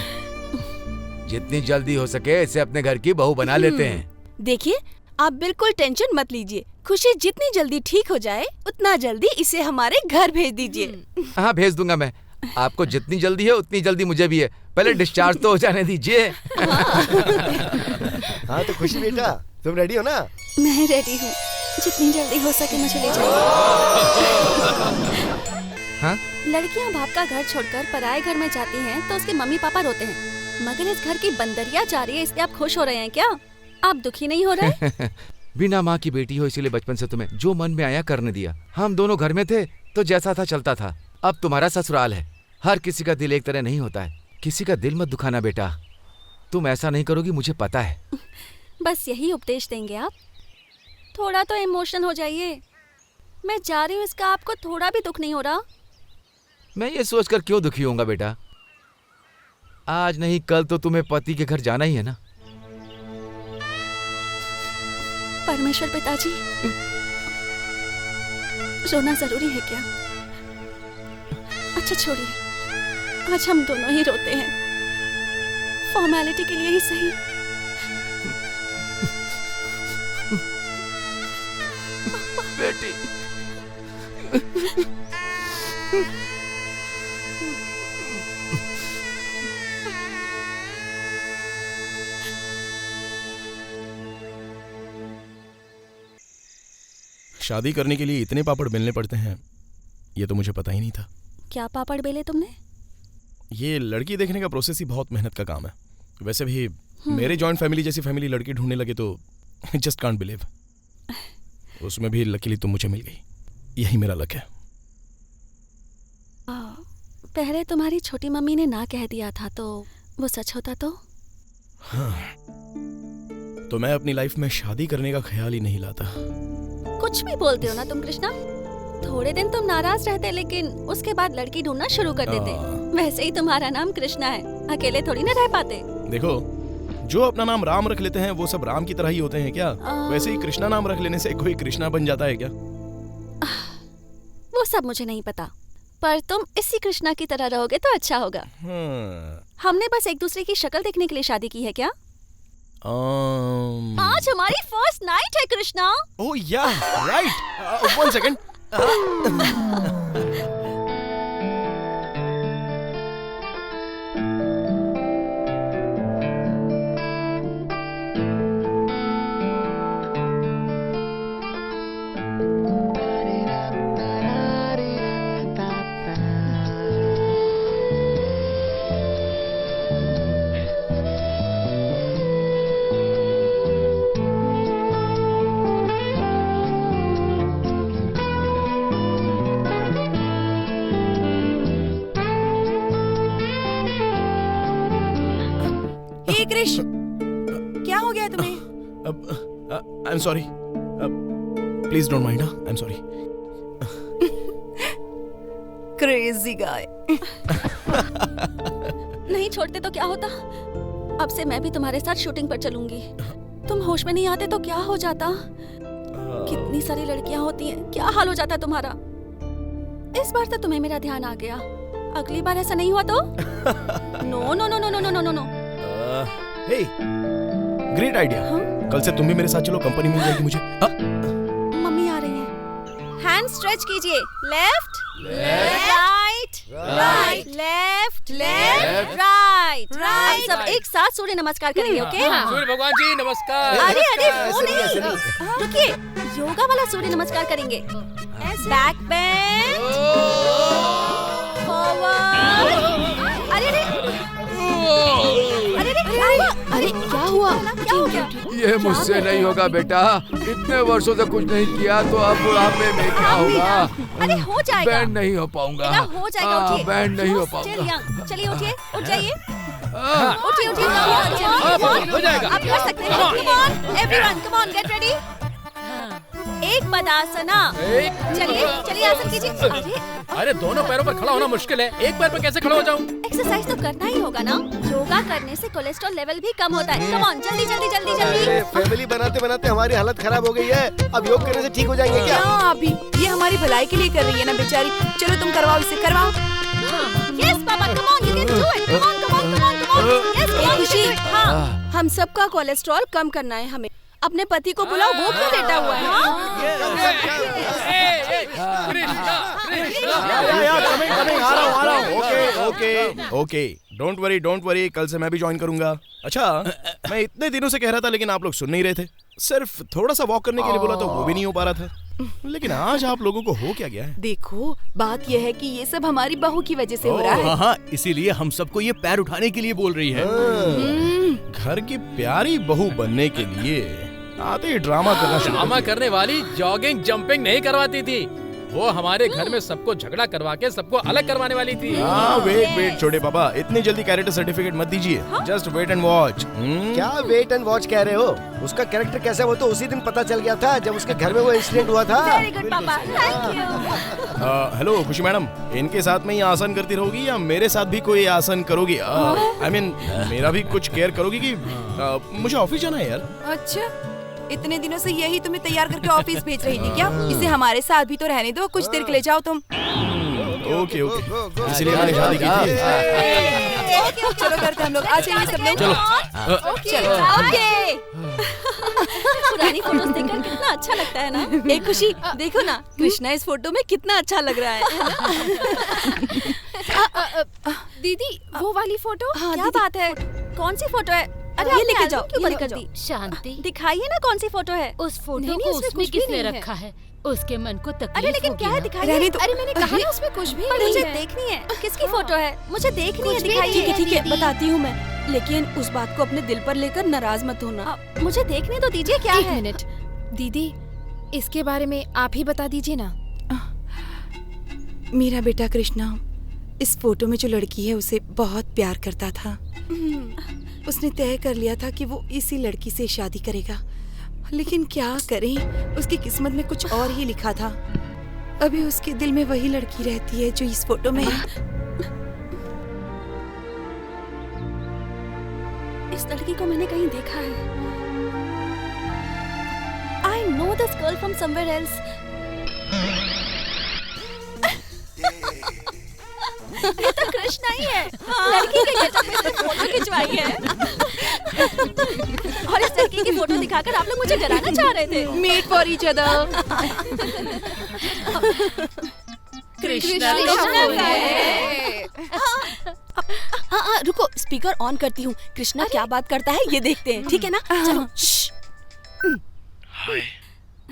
S8: जितनी जल्दी हो सके इसे अपने घर की बहू बना लेते हैं।
S4: देखिए, आप बिल्कुल टेंशन मत लीजिए, खुशी जितनी जल्दी ठीक हो जाए उतना जल्दी इसे हमारे घर भेज दीजिए।
S8: हाँ, भेज दूंगा मैं। आपको जितनी जल्दी है उतनी जल्दी मुझे भी है, पहले डिस्चार्ज तो हो जाने दीजिए।
S7: हाँ तो खुशी बेटा, तुम रेडी हो ना?
S4: मैं रेडी हूँ, जितनी जल्दी हो सके मुझे ले जाइए।
S8: हाँ?
S4: लड़कियाँ बाप का घर छोड़कर पराये घर में जाती हैं तो उसके मम्मी पापा रोते हैं, मगर इस घर की बंदरिया जा रही है इसलिए आप खुश हो रहे हैं क्या? आप दुखी नहीं हो रहे?
S8: बिना माँ की बेटी हो इसीलिए बचपन से तुम्हें जो मन में आया करने दिया। हम दोनों घर में थे तो जैसा था चलता था। अब तुम्हारा ससुराल है, हर किसी का दिल एक तरह नहीं होता है। किसी का दिल मत दुखाना बेटा, तुम ऐसा नहीं करोगी मुझे पता है।
S4: बस यही उपदेश देंगे आप? थोड़ा तो इमोशनल हो जाइए। मैं जा रही हूँ, इसका आपको थोड़ा भी दुख नहीं हो रहा?
S8: मैं ये सोचकर क्यों दुखी होऊंगा बेटा, आज नहीं कल तो तुम्हें पति के घर जाना ही है ना।
S4: परमेश्वर पिताजी, रोना जरूरी है क्या? अच्छा छोड़िए, आज हम दोनों ही रोते हैं, फॉर्मेलिटी के लिए ही सही।
S8: बेटी,
S1: शादी करने के लिए इतने पापड़ बेलने पड़ते हैं, ये तो मुझे पता ही नहीं था।
S4: क्या पापड़ बेले तुमने?
S1: ये लड़की देखने का प्रोसेस ही बहुत मेहनत का काम है। वैसे भी मेरे जॉइंट फैमिली जैसी फैमिली लड़की ढूंढने लगे तो जस्ट कांट बिलीव। उसमें भी लकीली तुम मुझे मिल गई, यही मेरा लक है।
S4: पहले तुम्हारी छोटी मम्मी ने ना कह दिया था तो वो सच होता तो?
S1: हाँ, तो मैं अपनी लाइफ में शादी करने का ख्याल ही नहीं लाता।
S4: कुछ भी बोलते हो ना तुम कृष्णा। थोड़े दिन तुम नाराज रहते लेकिन उसके बाद लड़की ढूंढना शुरू कर देते। वैसे ही तुम्हारा नाम कृष्णा है, अकेले थोड़ी ना रह पाते।
S1: देखो, जो अपना नाम राम रख लेते हैं वो सब राम की तरह ही होते हैं क्या? वैसे ही कृष्णा नाम रख लेने से कोई कृष्णा बन जाता है क्या?
S4: वो सब मुझे नहीं पता, पर तुम इसी कृष्णा की तरह रहोगे तो अच्छा होगा। हमने बस एक दूसरे की शक्ल देखने के लिए शादी की है क्या? आज हमारी फर्स्ट नाइट है कृष्णा।
S1: ओह या, राइट। 1 सेकंड।
S11: कृष, क्या हो गया तुम्हें?
S1: आई am sorry, please don't mind. I am sorry.
S11: Crazy guy.
S4: नहीं छोड़ते तो क्या होता? अब से मैं भी तुम्हारे साथ शूटिंग पर चलूंगी। तुम होश में नहीं आते तो क्या हो जाता? कितनी सारी लड़कियां होती हैं, क्या हाल हो जाता तुम्हारा? इस बार तो तुम्हें मेरा ध्यान आ गया, अगली बार ऐसा नहीं हुआ तो? No no no no no no no no.
S1: Hey, great idea. कल से तुम भी मेरे साथ चलो, कंपनी मिल जाएगी मुझे।
S4: मम्मी आ रही है। हैंड स्ट्रेच कीजिए। Left, right, right, left, left, right, right. सब एक साथ सूर्य नमस्कार करेंगे, ओके?
S5: सूर्य भगवान जी नमस्कार।
S4: अरे अरे वो नहीं, रुकिए, योगा वाला सूर्य नमस्कार करेंगे। Back bend, forward. अरे अरे क्या हुआ? क्या हो गया?
S8: ये मुझसे नहीं होगा बेटा, इतने वर्षों से कुछ नहीं किया तो अब बुढ़ापे में क्या होगा?
S4: अरे हो जाएगा।
S8: बैंड नहीं हो पाऊंगा।
S4: हो जाएगा, उठिए।
S8: बैंड नहीं हो पाऊंगा।
S4: चलिए उठिए, उठ जाइए। उठिए उठिए,
S5: हो जाएगा।
S4: आप कर सकते हैं। Come on everyone, come on, get ready. एक पदासना। चलिए चलिए, आसन कीजिए।
S5: अरे दोनों पैरों पर खड़ा होना मुश्किल है, एक पैर पर कैसे खड़ा हो जाऊं?
S4: एक्सरसाइज तो करना ही होगा ना। योगा करने से कोलेस्ट्रॉल लेवल भी कम होता है। कम ऑन, जल्दी जल्दी जल्दी जल्दी।
S7: फैमिली बनाते बनाते हमारी हालत खराब हो गई है, अब योग करने से ठीक हो जाएंगे क्या?
S11: अभी ये हमारी भलाई के लिए कर रही है ना बेचारी। चलो तुम करवाओ, इसे करवाओ।
S4: Yes papa, come on, you can do it. Come on come on come on come on. Yes खुशी। हाँ, हम सबका कोलेस्ट्रॉल कम करना है हमें। अपने पति को बुलाओ, वो क्यों लेटा हुआ है?
S1: ओके, डोंट वरी, कल से मैं भी ज्वाइन करूंगा। अच्छा, मैं इतने दिनों से कह रहा था लेकिन आप लोग सुन नहीं रहे थे। सिर्फ थोड़ा सा वॉक करने के लिए बोला तो वो भी नहीं हो पा रहा था। लेकिन आज आप लोगों को हो क्या गया है?
S11: देखो, बात यह है कि ये सब हमारी बहू की वजह से हो रहा है।
S2: हाँ, इसीलिए हम सबको ये पैर उठाने के लिए बोल रही है।
S1: घर की प्यारी बहू बनने के लिए आते ही ड्रामा
S5: करने वाली जॉगिंग जंपिंग नहीं करवाती थी, वो हमारे घर में सबको झगड़ा करवा के सबको अलग करवाने वाली थी।
S1: वेट छोटे पापा, इतनी जल्दी कैरेक्टर सर्टिफिकेट मत दीजिए। Just wait and watch.
S7: क्या वेट एंड वॉच कह रहे हो? उसका कैरेक्टर कैसा है वो तो उसी दिन पता चल गया था जब उसके घर में वो इंसिडेंट हुआ था।
S4: वेरी गुड पापा, थैंक यू।
S1: हेलो खुशी मैडम, इनके साथ में ही आसन करती रहोगी या मेरे साथ भी कोई आसन करोगी? आई मीन मेरा भी कुछ केयर करोगी कि मुझे ऑफिस जाना है यार।
S11: अच्छा, इतने दिनों से यही तुम्हें तैयार करके ऑफिस भेज रही थी क्या? इसे हमारे साथ भी तो रहने दो, कुछ देर के लिए जाओ तुम।
S1: ओके, इसीलिए मैंने शादी की थी।
S11: चलो करते हम लोग, आ जाइए सब लोग।
S4: ओके। पुरानी फोटोज देखकर कितना अच्छा लगता है ना। एक खुशी, देखो ना, कृष्णा इस फोटो में कितना अच्छा लग रहा है।
S3: दीदी, वो वाली फोटो?
S4: क्या बात है? कौन सी फोटो है? अरे ये लेके जाओ, ये लेके जाओ।
S6: शांति,
S4: दिखाइए ना कौन सी फोटो है।
S6: उस फोटो को उसमें किसने रखा है? उसके मन को तकलीफ
S4: अरे लेकिन क्या है, दिखाइए। अरे मैंने कहा ना उसमें कुछ भी नहीं है। मुझे देखनी है, किसकी फोटो है मुझे देखनी है, दिखाइए।
S11: ठीक है, बताती हूँ मैं, लेकिन उस बात को अपने दिल पर लेकर नाराज मत होना।
S4: मुझे देखने तो दीजिए। क्या है?
S3: एक मिनट दीदी, इसके बारे में आप ही बता दीजिए ना।
S11: मेरा बेटा कृष्णा इस फोटो में जो लड़की है उसे बहुत प्यार करता था। उसने तय कर लिया था कि वो इसी लड़की से शादी करेगा, लेकिन क्या करें, उसकी किस्मत में कुछ और ही लिखा था। अभी उसके दिल में वही लड़की रहती है जो इस फोटो में है।
S4: इस लड़की को मैंने कहीं देखा है। I know this girl from somewhere else. ये तो कृष्णा ही है। लड़की के गेटअप में से फोटो खिंचवाई है। और इस लड़की की फोटो दिखाकर आप लोग मुझे डराना चाह रहे थे।
S3: Meet for each other.
S6: Krishna
S4: हाँ, रुको, स्पीकर ऑन करती हूँ। कृष्णा क्या बात करता है ये देखते हैं, ठीक है ना? चलो।
S1: हाय।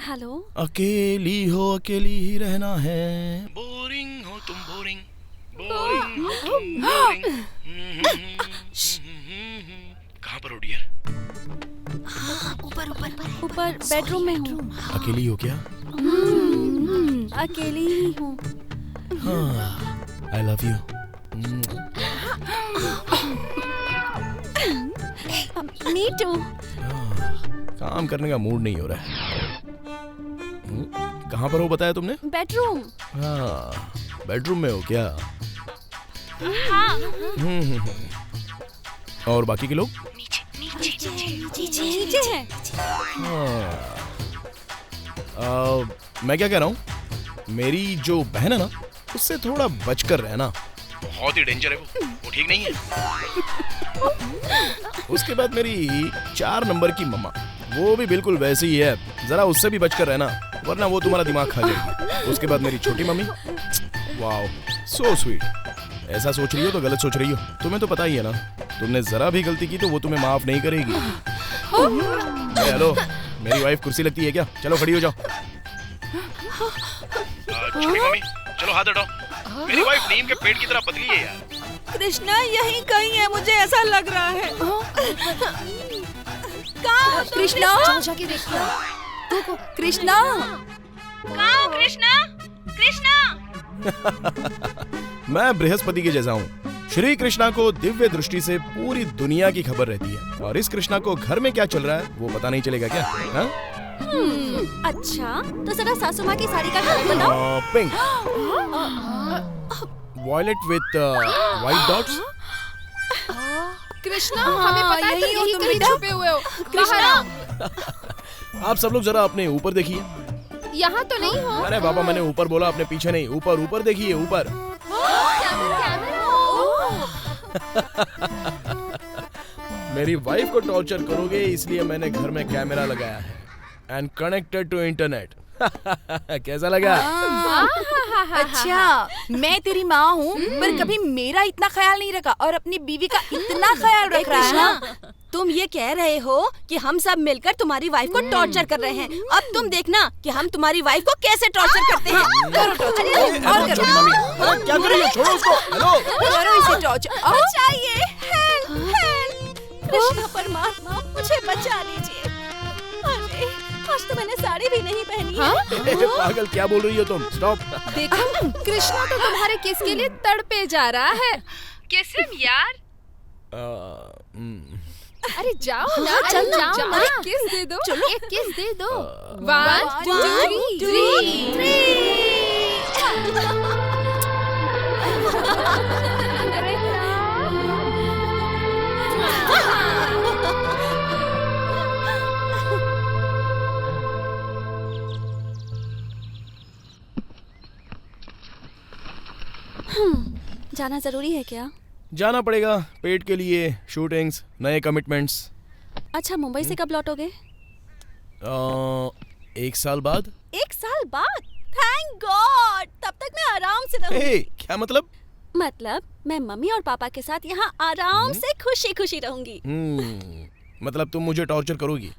S4: हेलो।
S1: अकेली हो, अकेली ही रहना है। बोरिंग हो तुम, बोरिंग। बोरिंग हो तुम, बोरिंग। कहाँ पर हो डियर?
S4: ऊपर बेडरूम में हूँ।
S1: अकेली हो क्या?
S4: अकेली ही हूँ।
S1: I love you.
S4: Me too.
S1: काम करने का मूड नहीं हो रहा है। कहाँ पर हो बताया तुमने?
S4: बेडरूम।
S1: हाँ, बेडरूम में हो क्या? और बाकी के लोग?
S4: नीचे है।
S1: मैं क्या कह रहा हूँ, मेरी जो बहन है ना, उससे थोड़ा बचकर रहना। बहुत ही डेंजर है वो ठीक नहीं है। उसके बाद मेरी 4 नंबर की मम्मा, वो भी बिल्कुल वैसी ही है। जरा उससे भी बचकर रहना, वरना वो तुम्हारा दिमाग खा जाएगी। उसके बाद मेरी छोटी मम्मी, वाओ सो स्वीट। ऐसा सोच रही हो तो गलत सोच रही हो। तुम्हें तो पता ही है ना, तुमने जरा भी गलती की तो वो तुम्हें माफ नहीं करेगी। हेलो, मेरी वाइफ कुर्सी लगती है क्या? चलो खड़ी हो जाओ। छोटी मम्मी, चलो हाथ हटाओ। मेरी वाइफ नीम के पेड़ की तरह पतली है यार।
S4: कृष्णा यहीं कहीं है, मुझे ऐसा लग रहा है। कहाँ? कृष्णा,
S3: जाके देखो।
S4: कृष्णा, कहाँ? कृष्णा, कृष्णा।
S1: मैं बृहस्पति के जैसा हूँ। श्री कृष्णा को दिव्य दृष्टि से पूरी दुनिया की खबर रहती है, और इस कृष्णा को घर में क्या चल रहा है वो पता नहीं चलेगा क्या? हाँ?
S4: अच्छा, तो जरा सासू माँ की साड़ी का कलर बताओ।
S1: Pink, violet with white dots.
S3: Krishna, हमें पता है तुम यहीं कहीं छुपे हुए हो। कृष्णा,
S1: आप सब लोग जरा अपने ऊपर देखिए।
S3: यहाँ तो नहीं हो।
S1: अरे बाबा, मैंने ऊपर बोला, अपने पीछे नहीं। ऊपर ऊपर देखिए, ऊपर। मेरी वाइफ को टॉर्चर करोगे इसलिए मैंने घर में कैमरा लगाया है एंड कनेक्टेड टू इंटरनेट। कैसा लगा?
S11: अच्छा, मैं तेरी माँ हूँ पर कभी मेरा इतना ख्याल नहीं रखा और अपनी बीवी का इतना ख्याल रख रहा है ना।
S4: तुम ये कह रहे हो कि हम सब मिलकर तुम्हारी वाइफ को टॉर्चर कर रहे हैं। अब तुम देखना कि हम तुम्हारी वाइफ को कैसे टॉर्चर करते हैं।
S11: करो टॉर्चर, और करो।
S1: क्या कर रही हो? छोड़ो उसको। हेलो,
S11: करो इसे टॉर्चर।
S4: बचाइए, हेल्प, हेल्प। कृष्ण परमात्मा, मुझे बचा लीजिए। अरे, आज तो मैंने साड़ी भी नहीं पहनी है।
S1: पागल, क्या बोल रही हो तुम? स्टॉप।
S3: देखो, कृष्णा तो तुम्हारे किस के लिए तड़पे जा रहा है। किस हिम यार। अरे जाओ ना,
S4: चल
S3: जाओ
S4: ना।
S3: ना, किस दे दो। चलो, एक किस दे दो। 1 2
S4: 3। जाना जरूरी है क्या?
S1: जाना पड़ेगा, पेट के लिए, शूटिंग्स, नए कमिटमेंट्स।
S4: अच्छा, मुंबई से कब लौटोगे?
S1: 1 साल बाद।
S4: 1 साल बाद? थैंक गॉड, तब तक मैं आराम से रहूंगी।
S1: क्या मतलब?
S4: मतलब मैं मम्मी और पापा के साथ यहाँ आराम से खुशी खुशी रहूंगी।
S1: मतलब तुम मुझे टॉर्चर करोगी?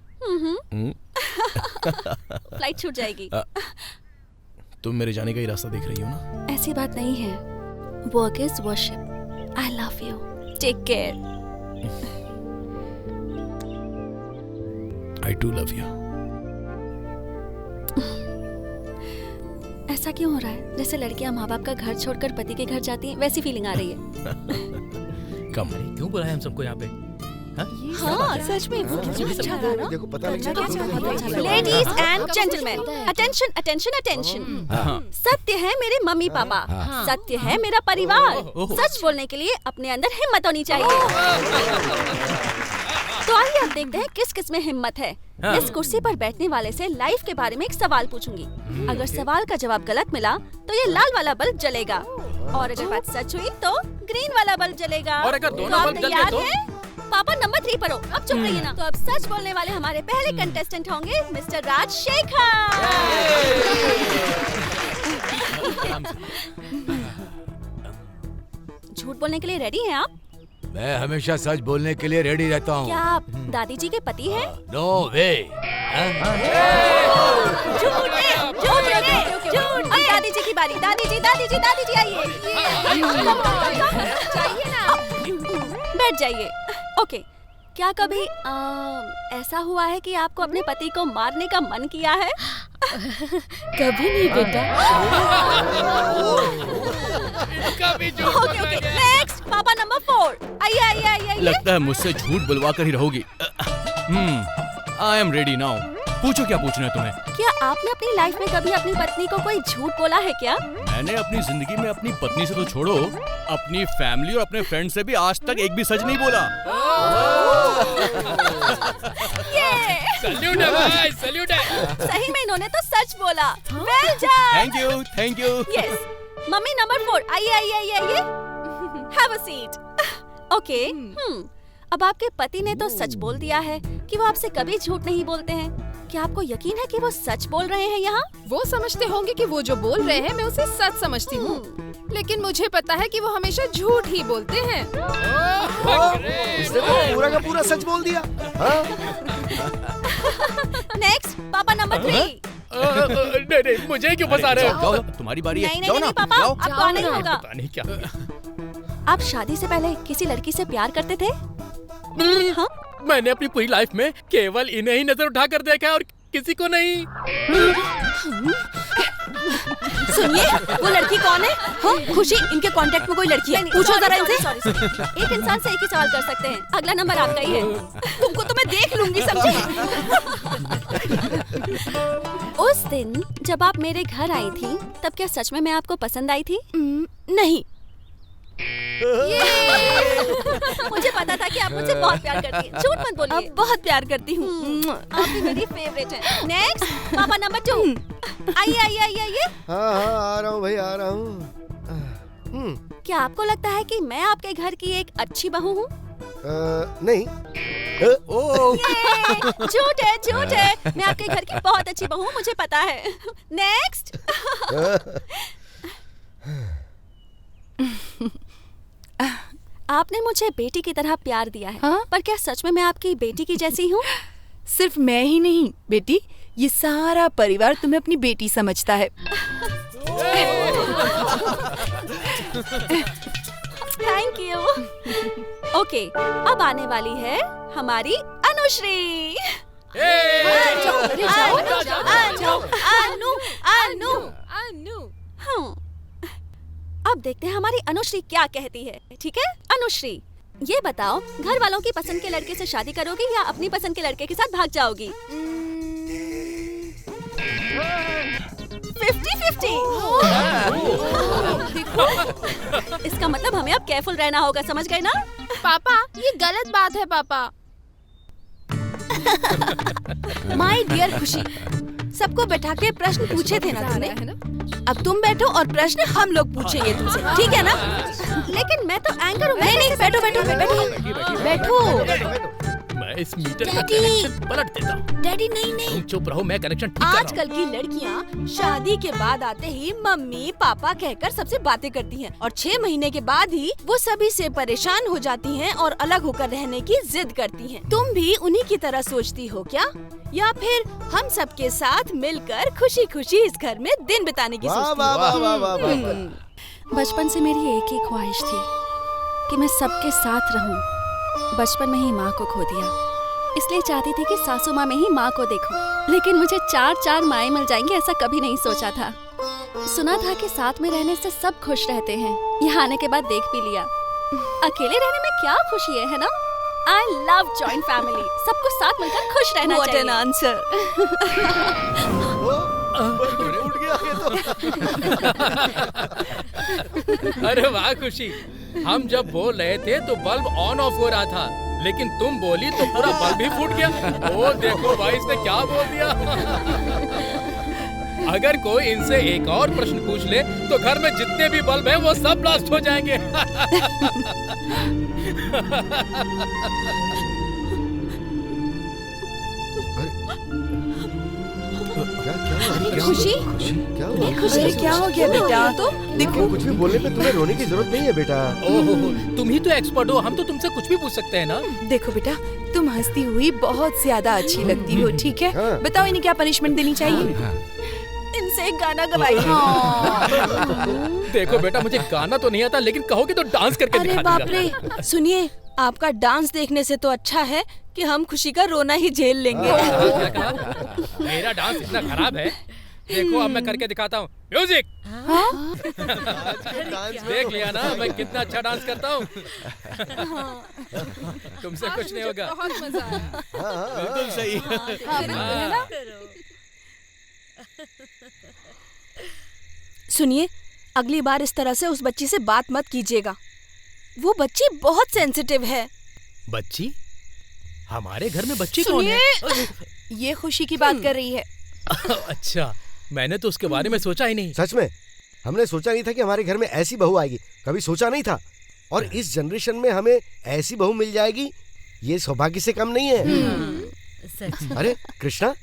S4: फ्लाइट छूट जाएगी।
S1: तुम मेरे जाने का ही रास्ता देख रही हो ना?
S4: ऐसी बात नहीं है। Work is worship. I love you. Take care.
S1: I too love you.
S4: ऐसा क्यों हो रहा है? जैसे लड़कियां माँ बाप का घर छोड़कर पति के घर जाती हैं, वैसी फीलिंग आ रही है।
S1: कम।
S5: क्यों बुलाया हम सबको यहाँ पे?
S4: हाँ, सच में वो कितना अच्छा था ना।
S7: देखो पता लग जाता है।
S4: Ladies and gentlemen, attention, attention, attention. सत्य है मेरे मम्मी पापा, सत्य है मेरा परिवार। सच बोलने के लिए अपने अंदर हिम्मत होनी चाहिए। तो आइए अब देखते हैं किस किस में हिम्मत है। इस कुर्सी पर बैठने वाले से लाइफ के बारे में एक सवाल पूछूंगी। अगर सवाल का जवाब गलत मिला तो ये लाल वाला बल्ब जलेगा, और अगर बात सच हुई तो ग्रीन वाला बल्ब जलेगा।
S5: और अगर दोनों बल्ब जल गए तो?
S4: पापा नंबर 3 पर हो, अब चुप रहिए ना। तो अब सच बोलने वाले हमारे पहले कंटेस्टेंट होंगे मिस्टर राजशेखर। झूठ बोलने के लिए रेडी हैं आप?
S8: मैं हमेशा सच बोलने के लिए रेडी रहता हूँ।
S4: क्या आप दादी जी के पति हैं?
S8: नो वे।
S4: झूठ। अब दादी जी की बारी। दादी जी आइए। चाहिए ना, बैठ जाइए। ओके, क्या कभी ऐसा हुआ है कि आपको अपने पति को मारने का मन किया है?
S6: कभी नहीं बेटा।
S4: ओके, नेक्स्ट पापा नंबर 4। आइए।
S2: लगता है मुझसे झूठ बुलवा कर ही रहोगी। I am ready now. पूछो क्या पूछना है तुम्हें।
S4: क्या आपने अपनी लाइफ में कभी अपनी पत्नी को कोई झूठ बोला है क्या?
S2: मैंने अपनी जिंदगी में अपनी पत्नी से तो छोड़ो, अपनी फैमिली और अपने फ्रेंड से भी आज तक एक भी सच नहीं बोला।
S5: सैल्यूट है भाई, सैल्यूट है।
S4: सही में इन्होंने तो सच बोला। Well done.
S2: Thank you.
S4: Yes, mummy number 4। आइए। Have a seat. ओके, अब आपके पति ने तो सच बोल दिया है कि वो आपसे कभी झूठ नहीं बोलते हैं। क्या आपको यकीन है कि वो सच बोल रहे हैं यहाँ?
S3: वो समझते होंगे कि वो जो बोल रहे हैं मैं उसे सच समझती हूँ, लेकिन मुझे पता है कि वो हमेशा झूठ ही बोलते हैं।
S7: इसने तो पूरा का पूरा सच बोल दिया।
S4: नेक्स्ट पापा नंबर 3।
S5: नहीं, मुझे क्यों फंसा रहे हो?
S2: जाओ, तुम्हारी बारी है।
S4: नहीं पापा, आपको आना ही होगा।
S5: पता नहीं क्या।
S4: आप शादी से पहले किसी लड़की से प्यार करते थे? हाँ?
S5: मैंने अपनी पूरी लाइफ में केवल इन्हें ही नजर उठा कर देखा है और किसी को नहीं।
S4: सुनिए, वो लड़की कौन है? हाँ, खुशी, इनके कांटेक्ट में कोई लड़की है? पूछो जरा इनसे। एक इंसान से एक ही सवाल कर सकते हैं। अगला नंबर आपका ही है। तुमको तो मैं देख लूंगी, समझे? उस दिन जब आप मेरे घर आई थी, तब क्या सच में मैं आपको पसंद आई थी? नहीं। मुझे पता था कि आप मुझे बहुत प्यार करती हैं। झूठ मत बोलिए। अब बहुत प्यार करती हूँ। आप भी मेरी फेवरेट हैं। नेक्स्ट पापा नंबर 2। आइए।
S7: हाँ, आ रहा हूँ भाई, आ रहा हूँ।
S4: क्या आपको लगता है कि मैं आपके घर की एक अच्छी बहू हूँ?
S7: नहीं।
S4: झूठ है। मैं आपके घर की बहुत अच्छी बहू हूँ, मुझे पता है। नेक्स्ट। आपने मुझे बेटी की तरह प्यार दिया है। हाँ? पर क्या सच में मैं आपकी बेटी की जैसी हूँ?
S11: सिर्फ मैं ही नहीं बेटी, ये सारा परिवार तुम्हें अपनी बेटी समझता है।
S4: Thank you. ओके, अब आने वाली है हमारी अनुश्री। अनु। अब देखते हैं हमारी अनुश्री क्या कहती है। ठीक है अनुश्री, ये बताओ, घर वालों की पसंद के लड़के से शादी करोगी या अपनी पसंद के लड़के के साथ भाग जाओगी? 50-50। इसका मतलब हमें अब केयरफुल रहना होगा, समझ गए ना?
S3: पापा, ये गलत बात है पापा।
S11: माय डियर खुशी, सबको बैठा के प्रश्न पूछे थे ना तुमने? अब तुम बैठो और प्रश्न हम लोग पूछेंगे तुमसे, ठीक है ना?
S4: लेकिन मैं तो एंकर हूँ।
S11: नहीं, बैठो।
S5: मैं इस मीटर का कनेक्शन पलट देता हूँ।
S11: डैडी नहीं।
S5: तुम चुप रहो, मैं कनेक्शन ठीक कर रहा हूँ।
S11: आजकल की लड़कियाँ शादी के बाद आते ही मम्मी पापा कहकर सबसे बातें करती हैं और 6 महीने के बाद ही वो सभी से परेशान हो जाती हैं और अलग होकर रहने की जिद करती हैं। तुम भी उन्हीं की तरह सोचती हो क्या, या फिर हम सबके साथ मिलकर खुशी खुशी इस घर में दिन बिताने की सोचती हो?
S4: बचपन से मेरी एक ही ख्वाहिश थी कि मैं सबके साथ रहूं। बचपन में ही माँ को खो दिया, इसलिए चाहती थी कि सासू माँ में ही माँ को देखूं। लेकिन मुझे 4 माएं मिल जाएंगी ऐसा कभी नहीं सोचा था। सुना था कि साथ में रहने से सब खुश रहते हैं, यहाँ आने के बाद देख भी लिया। अकेले रहने में क्या खुशी है ना? I love joint family. सबको साथ मिलकर खुश रहना चाहिए।
S11: What an answer.
S7: उठ गया ये तो।
S5: अरे वाह खुशी, हम जब बोल रहे थे तो बल्ब ऑन ऑफ हो रहा था, लेकिन तुम बोली तो पूरा बल्ब ही फूट गया। ओ देखो भाई इसने क्या बोल दिया। अगर कोई इनसे एक और प्रश्न पूछ ले तो घर में जितने भी बल्ब हैं वो सब ब्लास्ट हो जाएंगे।
S4: खुशी
S7: क्या हुआ?
S11: खुशी क्या हो गया बेटा?
S4: तो
S7: देखो कुछ भी बोलने पे तुम्हें रोने की जरूरत नहीं है बेटा।
S5: ओहो, तुम ही तो एक्सपर्ट हो, हम तो तुमसे कुछ भी पूछ सकते हैं ना।
S11: देखो बेटा, तुम हंसती हुई बहुत ज्यादा अच्छी लगती हो, ठीक है?
S7: हाँ।
S11: बताओ इन्हें क्या पनिशमेंट देनी चाहिए?
S4: इनसे एक गाना गवाइए।
S5: देखो बेटा, मुझे गाना तो नहीं आता, लेकिन कहोगे तो डांस करके
S4: अरे
S5: दिखा
S4: बाप
S5: दूंगा।
S4: रे, सुनिए, आपका डांस देखने से तो अच्छा है कि हम खुशी का रोना ही झेल लेंगे।
S5: मेरा डांस इतना खराब है, देखो अब मैं करके दिखाता हूँ। म्यूजिक। देख लिया ना मैं कितना अच्छा डांस करता हूँ। तुमसे कुछ नहीं होगा।
S3: बहुत मजा आया।
S2: बिल्कुल सही।
S4: सुनिए, अगली बार इस तरह से उस बच्ची से बात मत कीजिएगा। वो बच्ची बहुत सेंसिटिव है।
S5: बच्ची? हमारे घर में बच्ची कौन है?
S11: ये खुशी की बात कर रही है।
S5: अच्छा, मैंने तो उसके बारे में सोचा ही नहीं।
S7: सच में हमने सोचा नहीं था कि हमारे घर में ऐसी बहू आएगी, कभी सोचा नहीं था। और इस जनरेशन में हमें ऐसी बहू मिल जाएगी, ये सौभाग्य से कम नहीं है। अरे कृष्णा,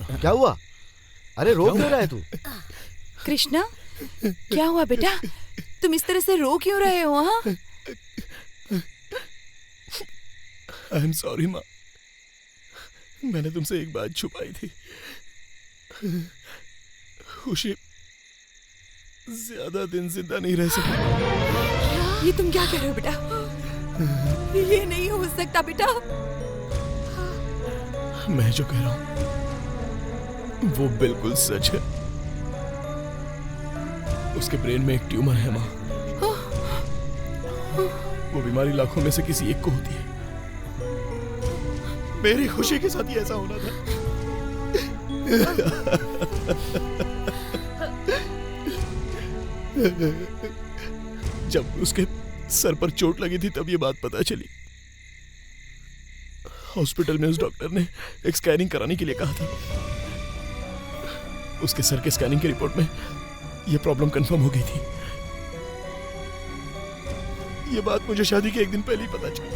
S7: क्या हुआ? अरे रो क्यों रहा है तू?
S11: कृष्णा, क्या हुआ बेटा? तुम इस तरह से रो क्यों रहे हो? हाँ,
S1: आई एम सॉरी माँ, मैंने तुमसे एक बात छुपाई थी। खुशी ज्यादा दिन जिंदा नहीं रह सकती।
S11: ये तुम क्या कह रहे हो बेटा? ये नहीं हो सकता बेटा।
S1: मैं जो कह रहा हूं वो बिल्कुल सच है। उसके ब्रेन में एक ट्यूमर है माँ। वो बीमारी लाखों में से किसी एक को होती है। मेरी खुशी के साथ ही ऐसा होना था। जब उसके सर पर चोट लगी थी तब ये बात पता चली। हॉस्पिटल में उस डॉक्टर ने एक स्कैनिंग कराने के लिए कहा था। उसके सर के स्कैनिंग की रिपोर्ट में यह प्रॉब्लम कंफर्म हो गई थी। ये बात मुझे शादी के एक दिन पहले ही पता चली।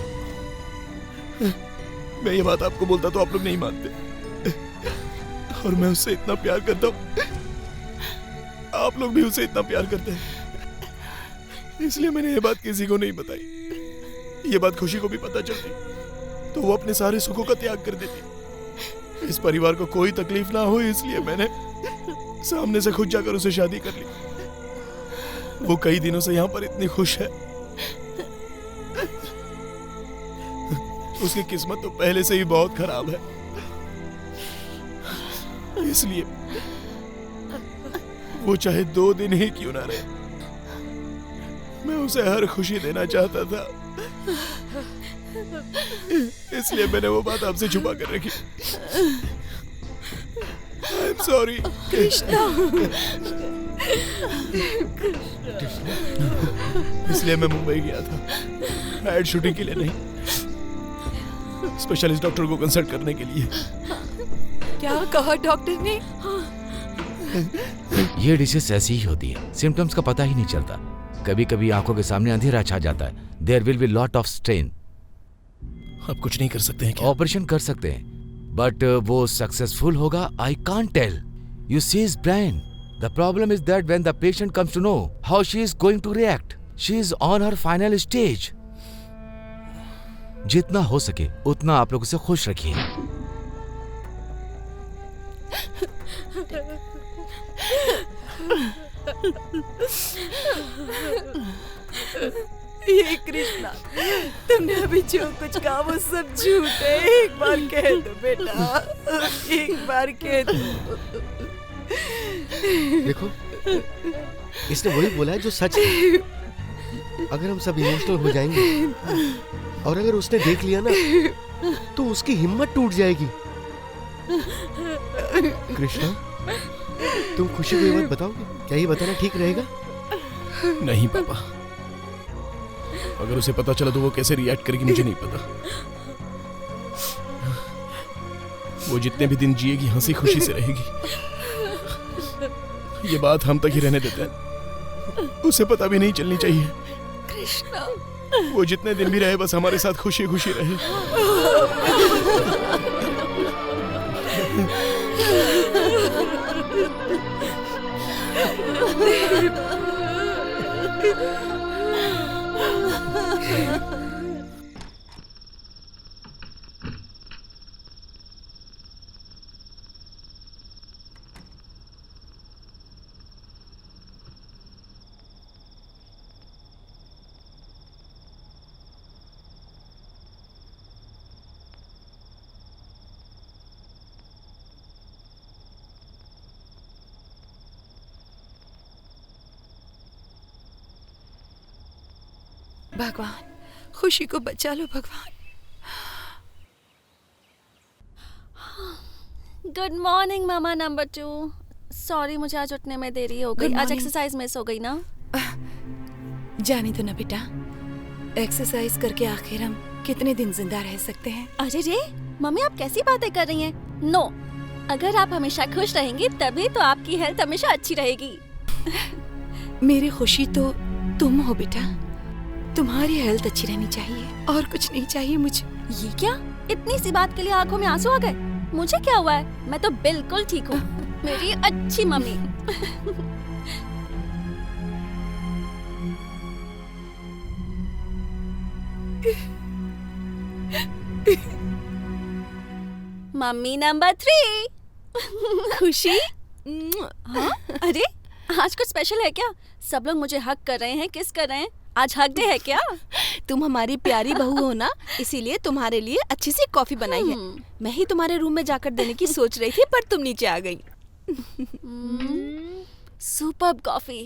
S1: मैं ये बात आपको बोलता तो आप लोग नहीं मानते, और मैं उससे इतना प्यार करता हूं, आप लोग भी उसे इतना प्यार करते हैं, इसलिए मैंने ये बात किसी को नहीं बताई। ये बात खुशी को भी पता चलती तो वो अपने सारे सुखों का त्याग कर देती। इस परिवार को कोई तकलीफ ना हो, इसलिए मैंने सामने से खुद जाकर उसे शादी कर ली। वो कई दिनों से यहाँ पर इतनी खुश है। उसकी किस्मत तो पहले से ही बहुत खराब है, इसलिए वो चाहे 2 दिन ही क्यों ना रहे, मैं उसे हर खुशी देना चाहता था। इसलिए मैंने वो बात आपसे छुपा कर रखी। आई एम सॉरी
S11: कृष्णा।
S1: इसलिए मैं मुंबई गया था, एड शूटिंग के लिए नहीं, स्पेशलिस्ट डॉक्टर को कंसल्ट करने के लिए।
S11: क्या कहा डॉक्टर ने?
S8: ये डिसीज ऐसी ही होती है, सिम्टम्स का पता ही नहीं चलता। कभी कभी आंखों के सामने अंधेरा छा जाता है। There will be lot of strain.
S1: आप कुछ नहीं कर सकते हैं क्या?
S8: ऑपरेशन कर सकते हैं, बट वो सक्सेसफुल होगा I can't tell. You see his brain. The problem is that when the patient comes to know how she is going to react, she is on her final stage. जितना हो सके उतना आप लोग उसे खुश रखिए।
S11: ये कृष्णा, तुमने अभी जो कुछ कहा वो सब झूठ है। एक बार कह दो बेटा, एक बार कह दो।
S7: देखो, इसने वही बोला है जो सच है। अगर हम सब इमोशनल हो जाएंगे और अगर उसने देख लिया ना तो उसकी हिम्मत टूट जाएगी। कृष्णा, तुम खुशी को ये बात बताओगे? क्या ये बताना ठीक रहेगा?
S1: नहीं पापा, अगर उसे पता चला तो वो कैसे रिएक्ट करेगी मुझे नहीं पता। वो जितने भी दिन जिएगी हंसी खुशी से रहेगी। ये बात हम तक ही रहने देते हैं, उसे पता भी नहीं चलनी चाहिए।
S4: कृष्णा,
S1: वो जितने दिन भी रहे बस हमारे साथ खुशी खुशी रहे।
S11: भगवान, खुशी को बचा लो भगवान।
S4: गुड मॉर्निंग मामा नंबर 2। सॉरी मुझे आज उठने में देरी हो गई। आज एक्सरसाइज मिस हो गई ना।
S11: जाने दो ना बेटा, एक्सरसाइज करके आखिर हम कितने दिन जिंदा रह सकते हैं।
S4: अरे रे मम्मी, आप कैसी बातें कर रही हैं? नो, अगर आप हमेशा खुश रहेंगी तभी तो आपकी हेल्थ हमेशा अच्छी रहेगी।
S11: मेरी खुशी तो तुम हो बेटा, तुम्हारी हेल्थ अच्छी रहनी चाहिए और कुछ नहीं चाहिए मुझे।
S4: ये क्या, इतनी सी बात के लिए आंखों में आंसू आ गए? मुझे क्या हुआ है? मैं तो बिल्कुल ठीक हूँ। मेरी अच्छी मम्मी। Mummy number 3। खुशी? हाँ? अरे आज कुछ स्पेशल है क्या? सब लोग मुझे हक कर रहे हैं, किस कर रहे हैं? आज हक डे है क्या?
S12: तुम हमारी प्यारी बहू हो ना, इसीलिए तुम्हारे लिए अच्छी सी कॉफी बनाई है। मैं ही तुम्हारे रूम में जाकर देने की सोच रही थी, पर तुम नीचे आ गई।
S4: Superb coffee.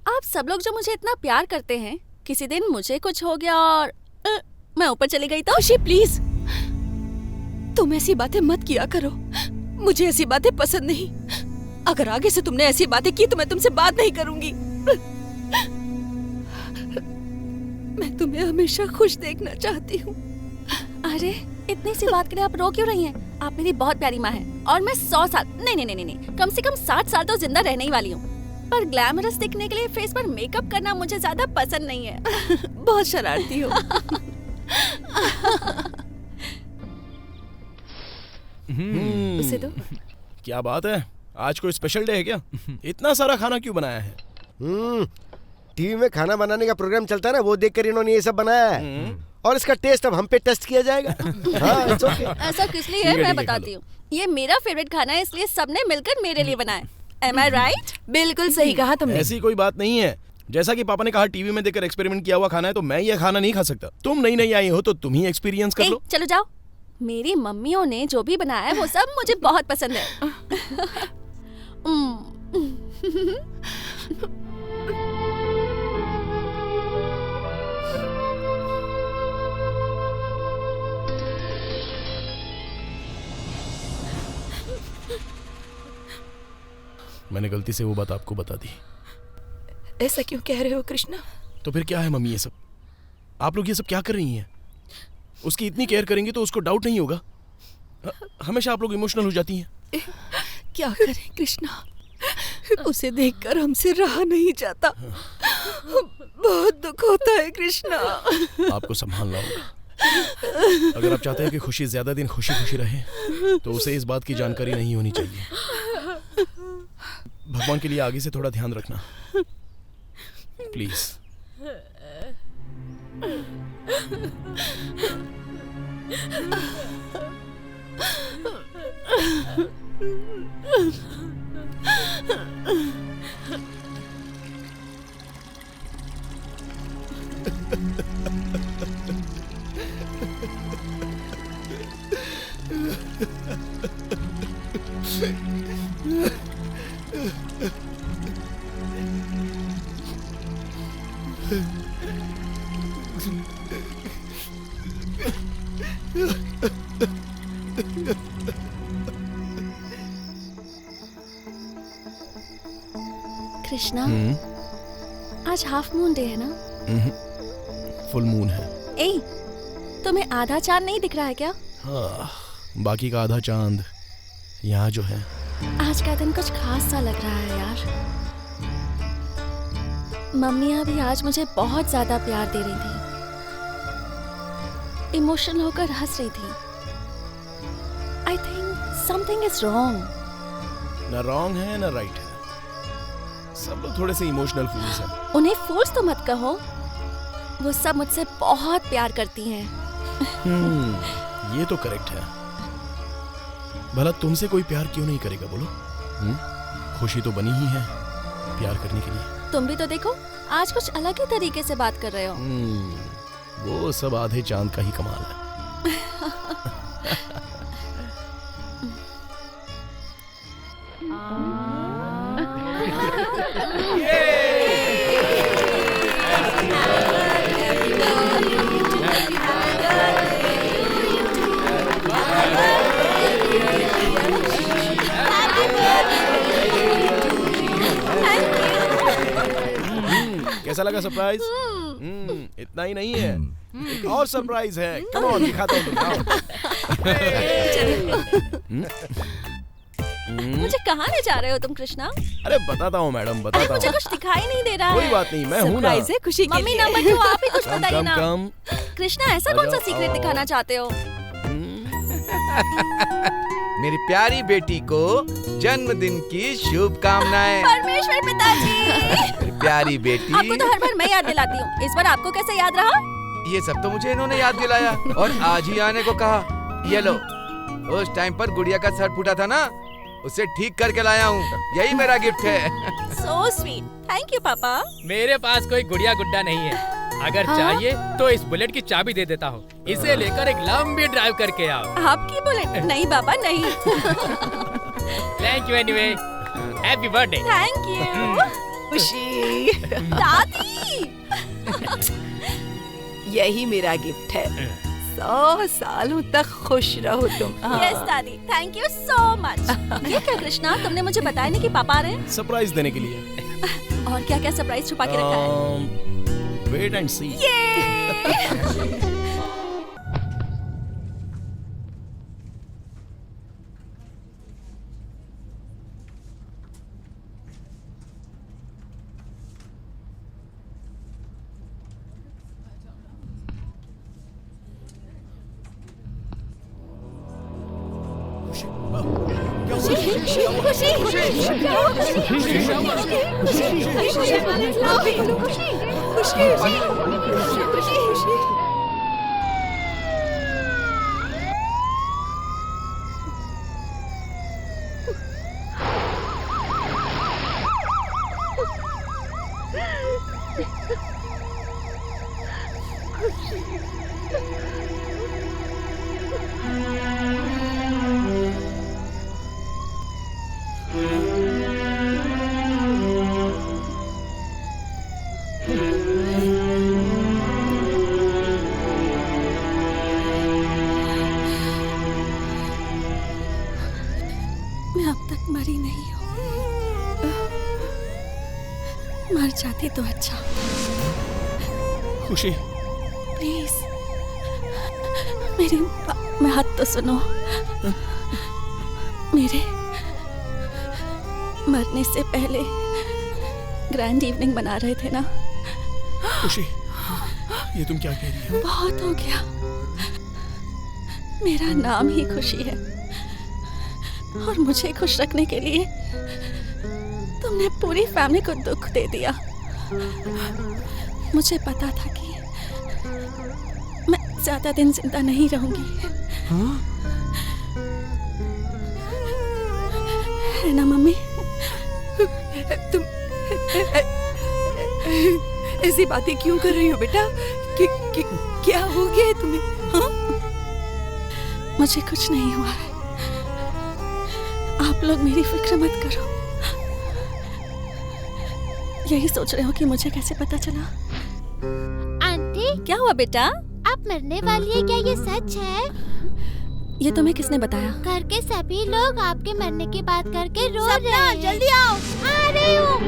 S4: आप सब लोग जो मुझे इतना प्यार करते हैं, किसी दिन मुझे कुछ हो गया और मैं ऊपर चली गई तो?
S12: खुशी प्लीज, तुम ऐसी बातें मत किया करो। मुझे ऐसी बातें पसंद नहीं। अगर आगे से तुमने ऐसी बातें की तो मैं तुमसे बात नहीं करूंगी। मैं तुम्हें हमेशा खुश देखना चाहती हूँ।
S4: अरे इतनी सी बात के लिए आप रो क्यों रही हैं? आप मेरी बहुत प्यारी माँ हैं और मैं 100 साल नहीं, कम से कम 60 साल तो जिंदा रहने ही वाली हूँ। पर ग्लैमरस दिखने के लिए फेस पर मेकअप करना मुझे ज्यादा पसंद नहीं है।
S12: बहुत शरारती हो।
S1: उसे
S12: दो।
S1: क्या बात है, आज कोई स्पेशल डे है क्या? इतना सारा खाना क्यों बनाया है?
S7: टीवी में खाना बनाने का प्रोग्राम चलता है ना, वो देखकर इन्होंने ये सब बनाया है और इसका टेस्ट अब हम पे टेस्ट किया जाएगा। हाँ, it's okay।
S4: ऐसा किस लिए है मैं बताती हूँ। ये मेरा फेवरेट खाना है, इसलिए सबने मिलकर मेरे लिए बनाया। Am I right?
S12: बिल्कुल सही कहा तुमने।
S1: ऐसी कोई बात नहीं है। जैसा कि पापा ने कहा टीवी में देखकर एक्सपेरिमेंट किया हुआ खाना है, तो मैं ये खाना नहीं खा सकता। तुम नई आई हो तो तुम ही एक्सपीरियंस कर लो।
S4: चलो जाओ। मेरी मम्मियों ने जो भी बनाया है वो सब मुझे बहुत पसंद है।
S1: मैंने गलती से वो बात आपको बता दी।
S12: ऐसा क्यों कह रहे हो कृष्णा?
S1: तो फिर क्या है मम्मी, ये सब आप लोग ये सब क्या कर रही हैं? उसकी इतनी केयर करेंगी तो उसको डाउट नहीं होगा। हमेशा आप लोग इमोशनल हो जाती हैं।
S12: क्या करें कृष्णा, उसे देखकर हमसे रहा नहीं जाता। बहुत दुख होता है कृष्णा।
S1: आपको संभालना होगा। अगर आप चाहते हैं कि खुशी ज्यादा दिन खुशी खुशी रहे तो उसे इस बात की जानकारी नहीं होनी चाहिए। भगवान के लिए आगे से थोड़ा ध्यान रखना प्लीज।
S4: कृष्णा, आज हाफ मून डे है ना?
S1: फुल मून है।
S4: ए, तुम्हें आधा चांद नहीं दिख रहा है क्या?
S1: हाँ। बाकी का आधा चांद यहाँ जो है।
S12: आज का दिन कुछ खास सा लग रहा है यार। मम्मी अभी आज मुझे बहुत ज्यादा प्यार दे रही थी, इमोशनल होकर हंस रही थी। I think something is wrong.
S1: ना रॉन्ग है ना राइट है, सब लोग थोड़े से इमोशनल फूल्स हैं।
S12: उन्हें फूल्स तो मत कहो, वो सब मुझसे बहुत प्यार करती हैं।
S1: ये तो करेक्ट है। भला तुमसे कोई प्यार क्यों नहीं करेगा बोलो? खुशी तो बनी ही है प्यार करने के लिए।
S12: तुम भी तो देखो, आज कुछ अलग ही तरीके से बात कर रहे हो।
S1: वो सब आधे चांद का ही कमाल है। कैसा लगा सरप्राइज? इतना ही नहीं है, एक और सरप्राइज है। कम ऑन, दिखाता हूँ तुम्हें।
S12: मुझे कहाँ ले जा रहे हो तुम कृष्णा?
S1: अरे बताता हूँ मैडम, बताता हूँ।
S12: मुझे कुछ दिखाई नहीं दे रहा है।
S1: कोई बात नहीं, मैं हूँ ना।
S12: सरप्राइज है खुशी के लिए। मम्मी नंबर 2 आप ही कुछ बताइए ना। कृष्णा ऐसा कौन सा सीक्रेट दिखाना चाहते हो?
S8: मेरी प्यारी बेटी को जन्मदिन की शुभकामनाएं।
S12: परमेश्वर पिताजी।
S8: मेरी प्यारी बेटी।
S12: आपको तो हर बार मैं याद दिलाती हूँ, इस बार आपको कैसे याद रहा?
S8: ये सब तो मुझे इन्होंने याद दिलाया और आज ही आने को कहा। ये लो, उस टाइम पर गुड़िया का शर्ट फूटा था ना, उसे ठीक करके लाया हूँ। यही मेरा गिफ्ट है।
S12: So sweet, थैंक यू पापा।
S5: मेरे पास कोई गुड़िया गुड्डा नहीं है। अगर चाहिए तो इस बुलेट की चाबी दे देता हूँ। इसे लेकर एक लंबी ड्राइव करके आओ।
S12: आपकी बुलेट? नहीं बाबा नहीं।
S5: Thank you anyway. Happy birthday.
S12: Thank you.
S11: खुशी।
S12: दादी।
S11: यही मेरा गिफ्ट है। 100 सालों तक खुश रहो तुम।
S12: यस दादी, थैंक यू सो मच। ये क्या कृष्णा, तुमने मुझे बताया नहीं कि पापा आ रहे हैं?
S1: सरप्राइज देने के लिए।
S12: और क्या क्या सरप्राइज छुपा के रखा है?
S1: वेट एंड सी।
S12: मर जाती तो अच्छा।
S1: खुशी
S12: प्लीज मेरी बात तो सुनो। मेरे मरने से पहले ग्रैंड इवनिंग बना रहे थे ना।
S1: खुशी ये तुम क्या कह रही हो?
S12: बहुत हो गया, मेरा नाम ही खुशी है और मुझे खुश रखने के लिए तुमने पूरी फैमिली को दुख दे दिया। मुझे पता था कि मैं ज्यादा दिन जिंदा नहीं रहूंगी।
S1: हाँ?
S12: है ना मम्मी?
S11: तुम ऐसी बातें क्यों कर रही हो बेटा? क्या हो गया है तुम्हें? हाँ?
S12: मुझे कुछ नहीं हुआ है, आप लोग मेरी फिक्र मत करो। यही सोच रहे हो कि मुझे कैसे पता चला?
S10: आंटी
S12: क्या हुआ बेटा?
S10: आप मरने वाली है, क्या ये सच है?
S12: ये तुम्हें किसने बताया?
S10: घर के सभी लोग आपके मरने की बात करके रो रहे हैं। जल्दी आओ। आ रही हूँ।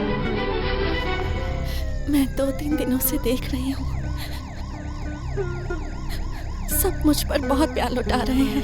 S12: मैं 2-3 दिनों से देख रही हूँ, सब मुझ पर बहुत प्यार लुटा रहे हैं।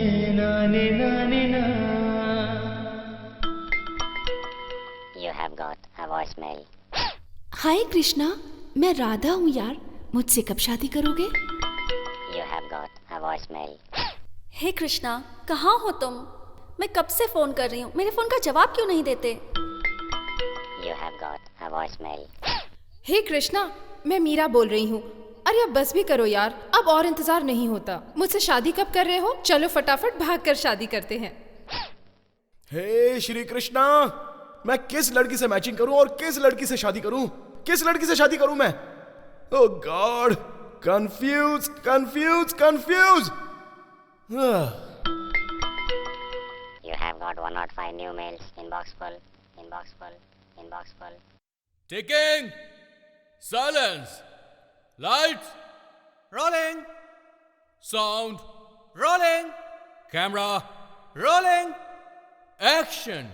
S12: हाय कृष्णा, मैं राधा हूँ यार, मुझसे कब शादी करोगे?
S13: You have got a voicemail.
S12: हे कृष्णा, कहाँ हो तुम? मैं कब से फोन कर रही हूँ, मेरे फोन का जवाब क्यों नहीं देते?
S13: You have got a voicemail.
S3: हे कृष्णा, मैं मीरा बोल रही हूँ। अरे अब बस भी करो यार, अब और इंतजार नहीं होता। मुझसे शादी कब कर रहे हो? चलो फटाफट भाग कर शादी करते हैं।
S1: हे श्री कृष्णा, मैं किस लड़की से मैचिंग करूं और किस लड़की से शादी करूं? किस लड़की से शादी करूं मैं? Oh God, confuse confuse confuse.
S13: You have got 105 new mails. Inbox full. Inbox full. Inbox full.
S2: Ticking, silence, lights, rolling, sound, rolling, camera, rolling, action.